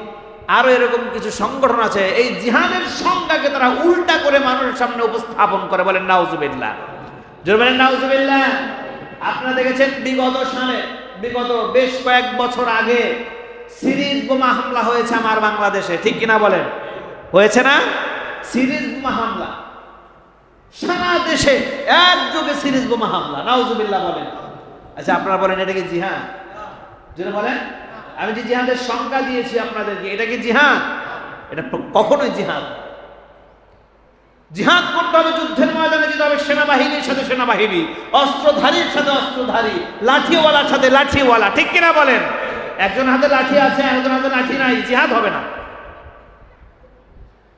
আরো এরকম কিছু সংগঠন আছে। এই জিহাদের সংজ্ঞাকে তারা উল্টা করে মানুষের সামনে উপস্থাপন করে। বলেন নাউজুবিল্লাহ, জোরে বলেন নাউজুবিল্লাহ। আপনারা দেখেছেন বিগত বেশ কয়েক বছর আগে সিরিজ বোমা হামলা হয়েছে আমার বাংলাদেশে। ঠিক কিনা বলেন? হয়েছে না? সিরিজ বোমা হামলা সারা দেশে একযোগে, সিরিজ বোমা হামলা। নাউজুবিল্লাহ বলেন। আচ্ছা, আপনারা বলেন এটা কি জিহাদ? জোরে বলেন। আমি যে জিহাদের সংজ্ঞা দিয়েছি আপনাদেরকে, এটা কি জিহাদ? এটা কখনোই জিহাদ। জিহাদ করতে হবে, যুদ্ধের ময়দানে যেতে হবে, সেনাবাহিনীর সাথে সেনাবাহিনী, অস্ত্রধারীর সাথে অস্ত্রধারী, লাঠিওয়ালার সাথে লাঠিওয়ালা। ঠিক কিনা বলেন? একজন হাতে লাঠি আছে, একজন হাতে লাঠি নাই, জিহাদ হবে না।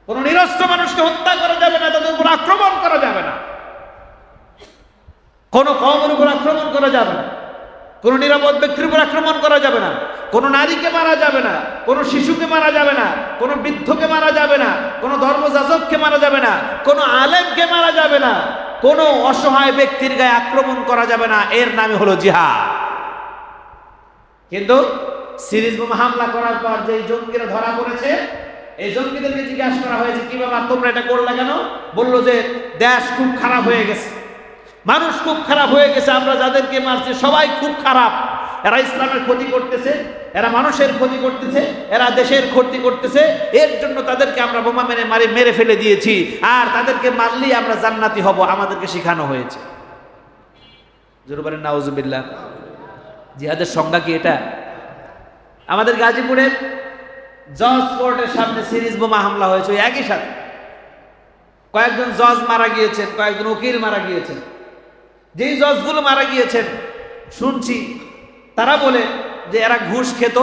কোন নিরস্ত্র মানুষকে হত্যা করা যাবে না, তাদের উপর আক্রমণ করা যাবে না, কোন কওমের উপর আক্রমণ করা যাবে না, কোন নিরাপদ ব্যক্তির উপর আক্রমণ করা যাবে না, কোন নারীকে মারা যাবে না, কোন শিশুকে মারা যাবে না, কোন বৃদ্ধকে মারা যাবে না, কোন ধর্মযাজককে মারা যাবে না, কোন আলেমকে মারা যাবে না, কোন অসহায় ব্যক্তির গায়ে আক্রমণ করা যাবে না। এর নামই হলো জিহাদ। কিন্তু সিরিজ বোমা হামলা করার পর যে জঙ্গিরা ধরা পড়েছে, এই জঙ্গিদেরকে জিজ্ঞাসা করা হয়েছে কি বাবা তোমরা এটা করলে কেন? বললো যে দেশ খুব খারাপ হয়ে গেছে, মানুষ খুব খারাপ হয়ে গেছে, আমরা যাদেরকে মারছি সবাই খুব খারাপ, এরা ইসলামের ক্ষতি করতেছে, এরা মানুষের ক্ষতি করতেছে, এরা দেশের ক্ষতি করতেছে, এর জন্য তাদেরকে আমরা বোমা মেরে ফেলে দিয়েছি, আর তাদেরকে মারলেই আমরা জান্নাতি হব, আমাদেরকে শেখানো হয়েছে। জোরে বলেন নাউজুবিল্লাহ। জিহাদের সংজ্ঞা কি এটা? আমাদের গাজীপুরের জজ কোর্টের সামনে সিরিজ বোমা হামলা হয়েছে, ওই একই সাথে কয়েকজন জজ মারা গিয়েছেন, কয়েকজন উকিল মারা গিয়েছেন। যেই জজগুলো মারা গিয়েছেন শুনছি তারা বলে যে এরা ঘুষ খেত,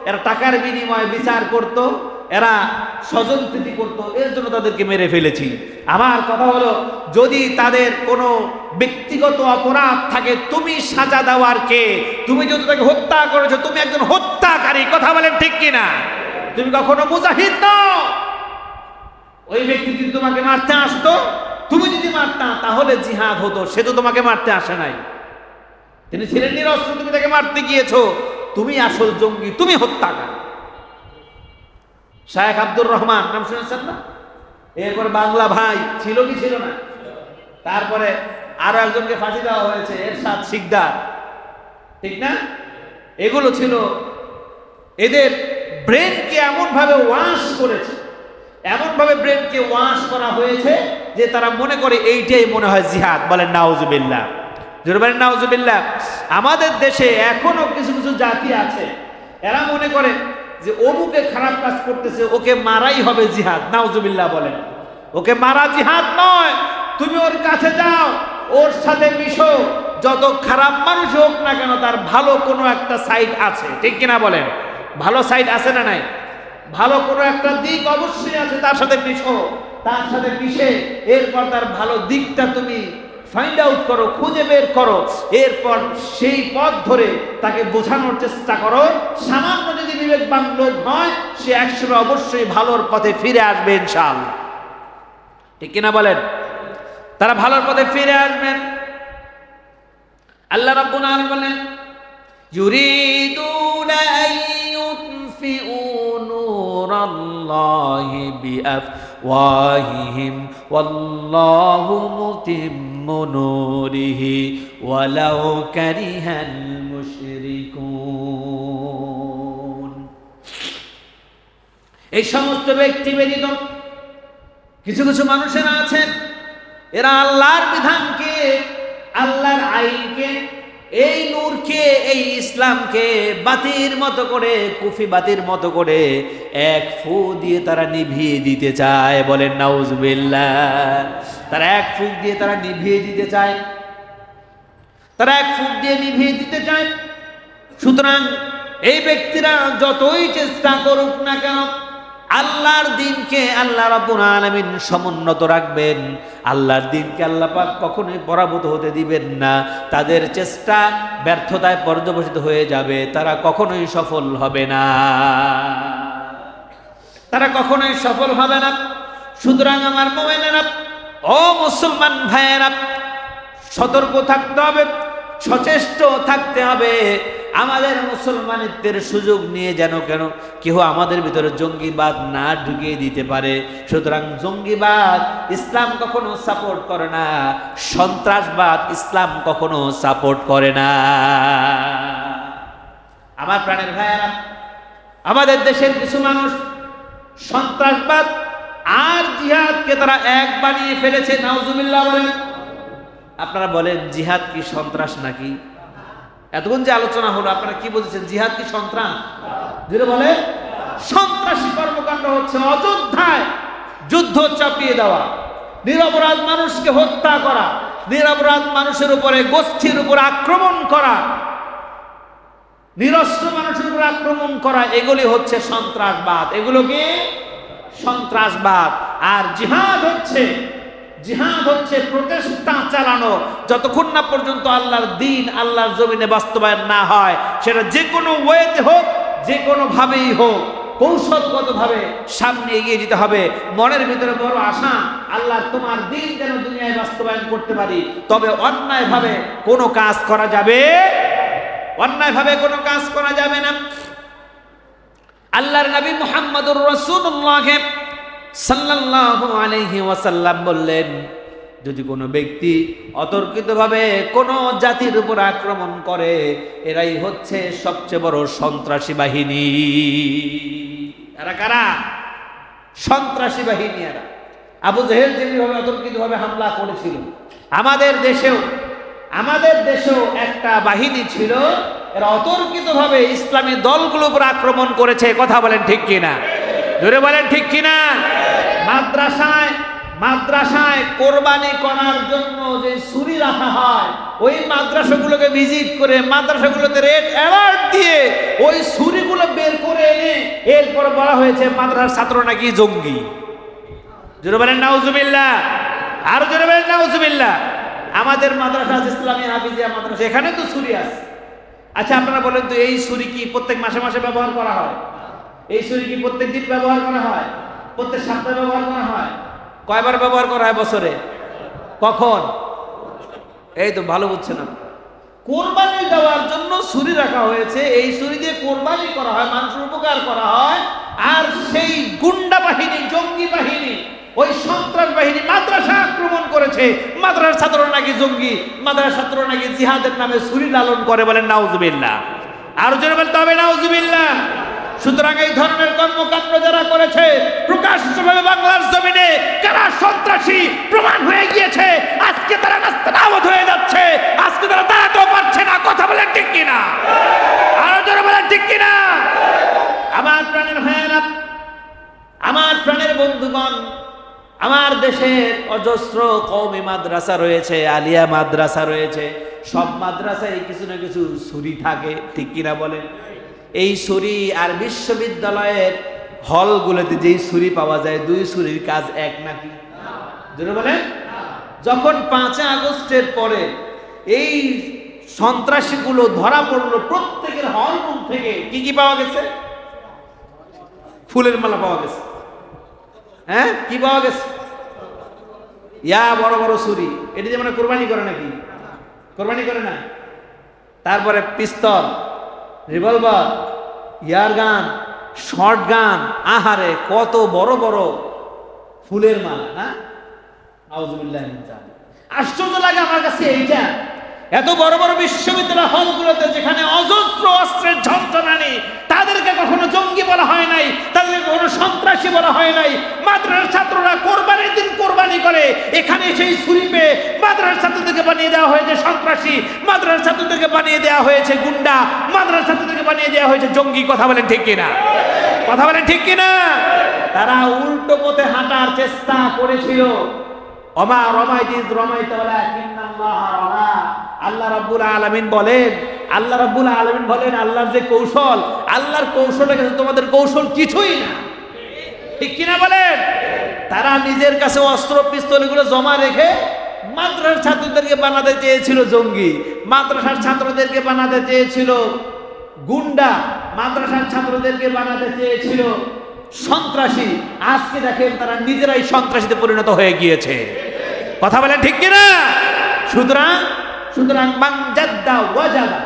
এরা টাকার বিনিময়ে বিচার করত, এরা স্বজনপ্রীতি করত, এর জন্য তাদেরকে মেরে ফেলেছি। আমার কথা হলো, যদি তাদের কোনো ব্যক্তিগত অপরাধ থাকে, তুমি সাজা দেওয়ার কে? তুমি যদি তাকে হত্যা করেছো, তুমি একজন হত্যাকারী। কথা বলেন ঠিক কিনা? তুমি কখনো মুজাহিদ নও। ওই ব্যক্তি যদি তোমাকে মারতে আসতো, তুমি যদি মারতা তাহলে জিহাদ হতো, সে তো তোমাকে মারতে আসে নাই, তিনি ছিলেন নিরস্ত্র, তুমি তাকে মারতে গিয়েছো, তুমি আসল জঙ্গি, তুমি হত্যাকারী। শায়েখ আব্দুর রহমান নাম শুনেছেন না? এরপর বাংলা ভাই ছিল কি ছিল না? তারপরে আরো একজনকে ফাঁসি দেওয়া হয়েছে, এরশাদ শিকদার, ঠিক না? এগুলো ছিল, এদের ব্রেনকে এমন ভাবে ওয়াশ করেছে, এমন ভাবে ব্রেনকে ওয়াশ করা হয়েছে যে তারা মনে করে এইটাই মনে হয় জিহাদ। বলেন নাউজুবিল্লাহ, জোরে বলেন নাউজুবিল্লাহ। আমাদের দেশে এখনো কিছু কিছু জাতি আছে, এরা মনে করে যে অমুকে খারাপ কাজ করতেছে, ওকে মারাই হবে জিহাদ। নাউজুবিল্লাহ বলেন। ওকে মারা জিহাদ নয়, তুমি ওর কাছে যাও, ওর সাথে মিশো, যত খারাপ মানুষ হোক না কেন তার ভালো কোনো একটা সাইড আছে, ঠিক কিনা বলেন? ভালো সাইড আছে না নাই? ভালো কোনো একটা দিক অবশ্যই আছে, তার সাথে মিশো, তার সাথে মিশে এরপর তার ভালো দিকটা তুমি ফাইন্ড আউট করো, খুঁজে বের করো, এরপর সেই পথ ধরে তাকে বোঝানোর চেষ্টা করো। সামান্য যদি বিবেকবান লোক হয়, সে একসময় অবশ্যই ভালোর পথে ফিরে আসবে ইনশাআল্লাহ, ঠিক কিনা বলেন? তারা ভালোর পথে ফিরে আসবেন। আল্লাহ রাব্বুল আলামিন বলেন, ইউরিদুনা আন ইউতফিউ নূরাল্লাহি বিআফওয়াহিহিম ওয়াল্লাহু মুতিম্মু নূরিহি ওয়ালাউ কারিহাল মুশরিকুন। এই সমস্ত ব্যক্তি ব্যতীত কিছু কিছু মানুষেরা আছেন, এরা আল্লাহর বিধানকে, আল্লাহর আইনকে, এই নূরকে, এই ইসলামকে বাতির মতো করে, কুফি বাতির মতো করে এক ফু দিয়ে তারা নিভিয়ে দিতে চায়। বলেন নাউজুবিল্লাহ। তারা এক ফুক দিয়ে তারা নিভিয়ে দিতে চায়, তারা এক ফুক দিয়ে নিভিয়ে দিতে চায়। সুতরাং এই ব্যক্তিরা যতই চেষ্টা করুক না কেন, আল্লাহর দিনকে আল্লাহ রাব্বুল আলামিন সমুন্নত রাখবেন, আল্লাহর দিনকে আল্লাহ পাক কখনোই পরাভূত হতে দিবেন না। তাদের চেষ্টা ব্যর্থতায় পর্যবসিত হয়ে যাবে, তারা কখনোই সফল হবে না, তারা কখনোই সফল হবে না। সুতরাং আমার মুমিনেরা, ও মুসলমান ভাইয়েরা, সতর্ক থাকতে হবে, সচেষ্ট থাকতে হবে। আমাদের মুসলমানিত্বের সুযোগ নিয়ে যেন কেউ আমাদের ভিতরে জঙ্গিবাদ না ঢুকিয়ে দিতে পারে। সুতরাং জঙ্গিবাদ ইসলাম কখনো সাপোর্ট করে না, সন্ত্রাসবাদ ইসলাম কখনো সাপোর্ট করে না। আমার প্রাণের ভাইয়েরা, আমাদের দেশের কিছু মানুষ সন্ত্রাসবাদ আর জিহাদকে তারা এক বানিয়ে ফেলেছে। নাউজুবিল্লাহ বলেন। আপনারা বলেন জিহাদ কি সন্ত্রাস নাকি? এতক্ষণ যে আলোচনা হলো, আপনারা কি বলছেন? জিহাদ কি সন্ত্রাস? যেটা বলে সন্ত্রাসী কর্মকাণ্ড হচ্ছে অযোধ্যায় যুদ্ধ চাপিয়ে দেওয়া, নিরপরাধ মানুষকে হত্যা করা, নিরপরাধ মানুষের উপরে, গোষ্ঠীর উপর আক্রমণ করা, নিরস্ত্র মানুষের উপর আক্রমণ করা, এগুলি হচ্ছে সন্ত্রাসবাদ, এগুলো কি সন্ত্রাসবাদ। আর জিহাদ হচ্ছে প্রচেষ্টা চালানো, যতক্ষণ না পর্যন্ত আল্লাহর দিন আল্লাহর জমিনে বাস্তবায়ন না হয়, সেটা যে কোনো ওয়েতে হোক, যে কোনো ভাবেই হোক, কৌশলগতভাবে সামনে এগিয়ে যেতে হবে। মনের ভিতরে বড় আশা, আল্লাহ তোমার দিন যেন দুনিয়ায় বাস্তবায়ন করতে পারি, তবে অন্যায়ভাবে কোনো কাজ করা যাবে, অন্যায়ভাবে কোনো কাজ করা যাবে না। আল্লাহর নবী মুহাম্মদুর রাসূলুল্লাহ সাল্লাল্লাহু আলাইহি ওয়াসাল্লাম বললেন, যদি কোনো ব্যক্তি অতর্কিতভাবে কোনো জাতির উপর আক্রমণ করে, এরাই হচ্ছে সবচেয়ে বড় সন্ত্রাসী বাহিনী। এরা কারা? সন্ত্রাসী বাহিনী এরা। আবু জেহেল যেভাবে অতর্কিতভাবে হামলা করেছিল, আমাদের দেশেও একটা বাহিনী ছিল, এরা অতর্কিতভাবে ইসলামী দলগুলোর উপর আক্রমণ করেছে। কথা বলেন ঠিক কিনা? জোরে বলেন ঠিক কিনা? মাদ্রাসায় কোরবানি করার জন্য যে ছুরি রাখা হয়, ওই মাদ্রাসাগুলোকে ভিজিট করে মাদ্রাসাগুলোতে রেড অ্যালার্ট দিয়ে ওই ছুরিগুলো বের করে এনে এরপর বলা হয়েছে মাদ্রাসার ছাত্র নাকি জঙ্গি। জোরে বলেন নাউজুবিল্লাহ। আর জোরে বলেন নাউজুবিল্লাহ। আমাদের মাদ্রাসা ইসলামী হাফিজিয়া মাদ্রাসা, এখানে তো ছুরি আছে। আচ্ছা আপনারা বলেন তো, এই ছুরি কি প্রত্যেক মাসে মাসে ব্যবহার করা হয়? এই ছুরি কি প্রত্যেক দিন ব্যবহার করা হয়? প্রত্যেক সপ্তাহে ব্যবহার করা হয়? কয়বার ব্যবহার করা হয় বছরে? কখন? এই তো ভালো বুঝছেন না। কোরবানি দেওয়ার জন্য ছুরি রাখা হয়েছে, এই ছুরি দিয়ে কোরবানি করা হয়, মানুষের উপকার করা হয়। আর সেই গুন্ডা বাহিনী, জঙ্গি বাহিনী, ওই সন্ত্রাস বাহিনী মাদ্রাসা আক্রমণ করেছে, মাদ্রাসার ছাত্র নাকি জঙ্গি, মাদ্রাসার ছাত্র নাকি জিহাদের নামে ছুরি লালন করে। বলেন নাউজুবিল্লাহ। আর জোরে বলতে হবে নাউজুবিল্লাহ। সুতরাং এই ধরনের কর্মকাণ্ড যারা করেছে, প্রকাশ্যভাবে বাংলার জমিনে কারা সন্ত্রাসী প্রমাণ হয়ে গিয়েছে। আজকে তারা নাস্তানাবুদ হয়ে যাচ্ছে, আজকে তারা দাঁড়াতেও পারছে না। কথা বলেন ঠিক কিনা? আর জোরে বলেন ঠিক কিনা? আমার প্রাণের ভাইয়েরা, আমার প্রাণের বন্ধুগণ, আমার দেশের অজস্র কওমি মাদ্রাসা রয়েছে, আলিয়া মাদ্রাসা রয়েছে। সব মাদ্রাসায় কিছু না কিছু ছুরি থাকে, ঠিক কিনা বলেন? এই ছুরি আর বিশ্ববিদ্যালয়ের হলগুলোতে যেই ছুরি পাওয়া যায়, দুই ছুরির কাজ এক নাকি? জোরে বলেন। যখন 5 আগস্টের পরে এই সন্ত্রাসীগুলো ধরা পড়লো, প্রত্যেকের হলরুম থেকে কি কি পাওয়া গেছে? ফুলের মালা পাওয়া গেছে। হ্যাঁ, কি পাওয়া গেছে? বড় বড় ছুরি। এটা যে মানে কোরবানি করে নাকি? কোরবানি করে না। তারপরে পিস্তল, রিভলভার, ইয়ার গান, শর্ট গান, আহারে কত বড় বড় ফুলের মালা না? আউযুবিল্লাহি মিন যালিক। আশ্চর্য লাগে আমার কাছে এইটা। এত বড় বড় বিশ্ববিদ্যালয় হলগুলোতে যেখানে অজস্র অস্ত্রের ঝনঝনানি, তাদেরকে কখনো জঙ্গি বলা হয় নাই, তাদেরকে কখনো সন্ত্রাসী বলা হয় নাই। মাদ্রাসার ছাত্ররা কোরবানির দিন কোরবানি করে, এখানে সেই ছুরি পেয়ে মাদ্রাসার ছাত্রদেরকে বানিয়ে দেওয়া হয়েছে সন্ত্রাসী, মাদ্রাসার ছাত্রদেরকে বানিয়ে দেওয়া হয়েছে গুন্ডা, মাদ্রাসার ছাত্রদেরকে বানিয়ে দেওয়া হয়েছে জঙ্গি। কথা বলেন ঠিক কিনা? কথা বলেন ঠিক কিনা? তারা উল্টো পথে হাঁটার চেষ্টা করেছিল। ওমা রমাইতিস রমাইতা ওয়ালাকিন্নাল্লাহ রামা। আল্লাহ রাব্বুল আলামিন বলেন, আল্লাহর যে কৌশল, আল্লাহর কৌশলের কাছে তোমাদের কৌশল কিছুই না। ঠিক কিনা বলেন? তারা নিজের কাছে অস্ত্র পিস্তল এগুলো জমা রেখে মাদ্রাসার ছাত্রদেরকে বানাতে চেয়েছিল জঙ্গি, মাদ্রাসার ছাত্রদেরকে বানাতে চেয়েছিল গুন্ডা, মাদ্রাসার ছাত্রদেরকে বানাতে চেয়েছিল সন্ত্রাসী। আজকে দেখেন তারা নিজেরাই সন্ত্রাসীতে পরিণত হয়ে গিয়েছে। কথা বলেন ঠিক কিনা? সুতরাং মান জাদ্দা ওয়াজাদা।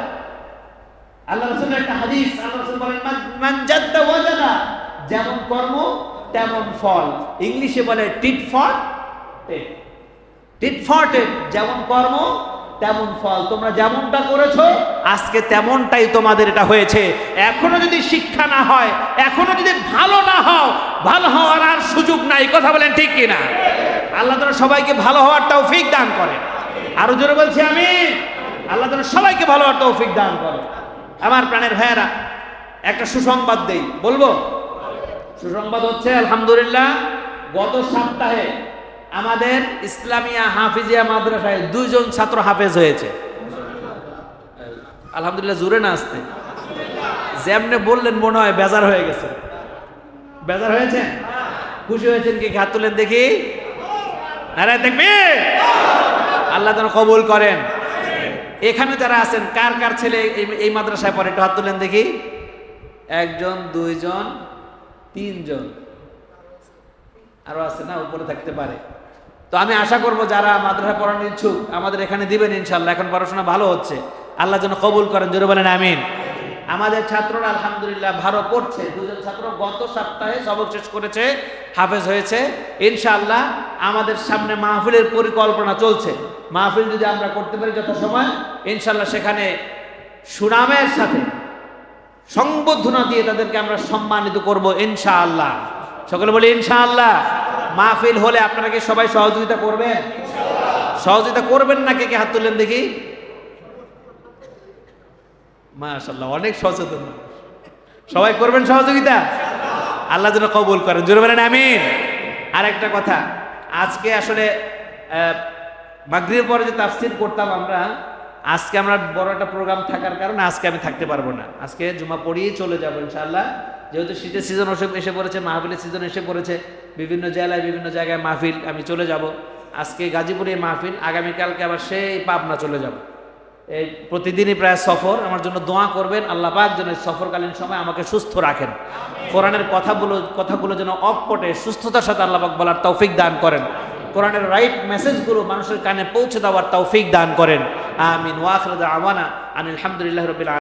আল্লাহ রাসূলের একটা হাদিস, আল্লাহ রাসূল বলেন মান জাদ্দা ওয়াজাদা, যেমন কর্ম তেমন ফল। ইংলিশে বলে tit for tat. Tit for tat, যেমন কর্ম তেমন ফল। তোমরা যেমনটা করেছো আজকে তেমনটাই তোমাদের এটা হয়েছে। এখনো যদি শিক্ষা না হয়, এখনো যদি ভালো না হও, ভালো হওয়ার আর সুযোগ নাই। কথা বলেন ঠিক কিনা? আল্লাহ তাআলা সবাইকে ভালো হওয়ার তৌফিক দান করেন। আরো জোরে বলছি আমিন। আল্লাহ তাআলা সবাইকে ভালো হওয়ার তৌফিক দান করেন। আমার প্রাণের ভাইয়েরা, একটা সুসংবাদ দেই, বলবো? সুসংবাদ হচ্ছে আলহামদুলিল্লাহ, গত সপ্তাহে আমাদের ইসলামিয়া হাফিজিয়া মাদ্রাসায় 2 জন ছাত্র হাফেজ হয়েছে। আলহামদুলিল্লাহ, জোরে না আসতে? যেমনে বললেন মনে হয় বেজার হয়ে গেছে। বেজার হয়েছেন? খুশি হয়েছেন কি? হাত তুলেন দেখি। নারায়ে তাকবীর। আল্লাহ যেন কবুল করেন। এখানে যারা আছেন, কার কার ছেলে এই মাদ্রাসায় পড়ে একটু হাত তুলেন দেখি। 1 জন, 2 জন, 3 জন, আরো আছে না, উপরে থাকতে পারে। তো আমি আশা করব যারা মাদ্রাসা পড়ানোর ইচ্ছুক আমাদের এখানে দিবেন ইনশাআল্লাহ। এখন পড়াশোনা ভালো হচ্ছে, আল্লাহ যেন কবুল করেন, জোরে বলেন আমিন। আমাদের ছাত্ররা আলহামদুলিল্লাহ ভালো পড়ছে। দুজন ছাত্র গত সপ্তাহে সবক শেষ করেছে, হাফেজ হয়েছে। ইনশাআল্লাহ আমাদের সামনে মাহফিলের পরিকল্পনা চলছে। মাহফিল যদি আমরা করতে পারি যথাসময়, ইনশাআল্লাহ সেখানে সুনামের সাথে সংবর্ধনা দিয়ে তাদেরকে আমরা সম্মানিত করব ইনশাআল্লাহ। সকলে বলি ইনশাআল্লাহ। মাহফিল হলে আপনারা কি সবাই সহযোগিতা করবেন? সহযোগিতা করবেন না? কে কে হাত তুললেন দেখি। মাশাআল্লাহ, অনেক সচেতন মানুষ। সবাই করবেন সহযোগিতা, আল্লাহ যেন কবুল করেন, জোরে বলেন আমিন। আর একটা কথা, আজকে আসলে মাগরিবের পরে যে তাফসীর করতাম আমরা, আজকে আমরা বড় একটা প্রোগ্রাম থাকার কারণে আজকে আমি থাকতে পারবো না। আজকে জুমা পড়িয়ে চলে যাবো ইনশাআল্লাহ। যেহেতু শীতের সিজন এসে পড়েছে, মাহফিলের সিজন এসে পড়েছে, বিভিন্ন জেলায় বিভিন্ন জায়গায় মাহফিল, আমি চলে যাব। আজকে গাজীপুরে মাহফিল, আগামীকালকে আবার সেই পাবনা চলে যাব। এই প্রতিদিনই প্রায় সফর। আমার জন্য দোয়া করবেন, আল্লাহ পাক যেন সফরকালীন সময় আমাকে সুস্থ রাখেন। কোরআনের কথাগুলো যেন অকপটে সুস্থতার সাথে আল্লাহ পাক বলার তৌফিক দান করেন। কোরআনের রাইট মেসেজগুলো মানুষের কানে পৌঁছে দেওয়ার তৌফিক দান করেন। আমিন। ওয়া আখিরু দাওয়ানা আনিল হামদুলিল্লাহি রাব্বিল আলামিন।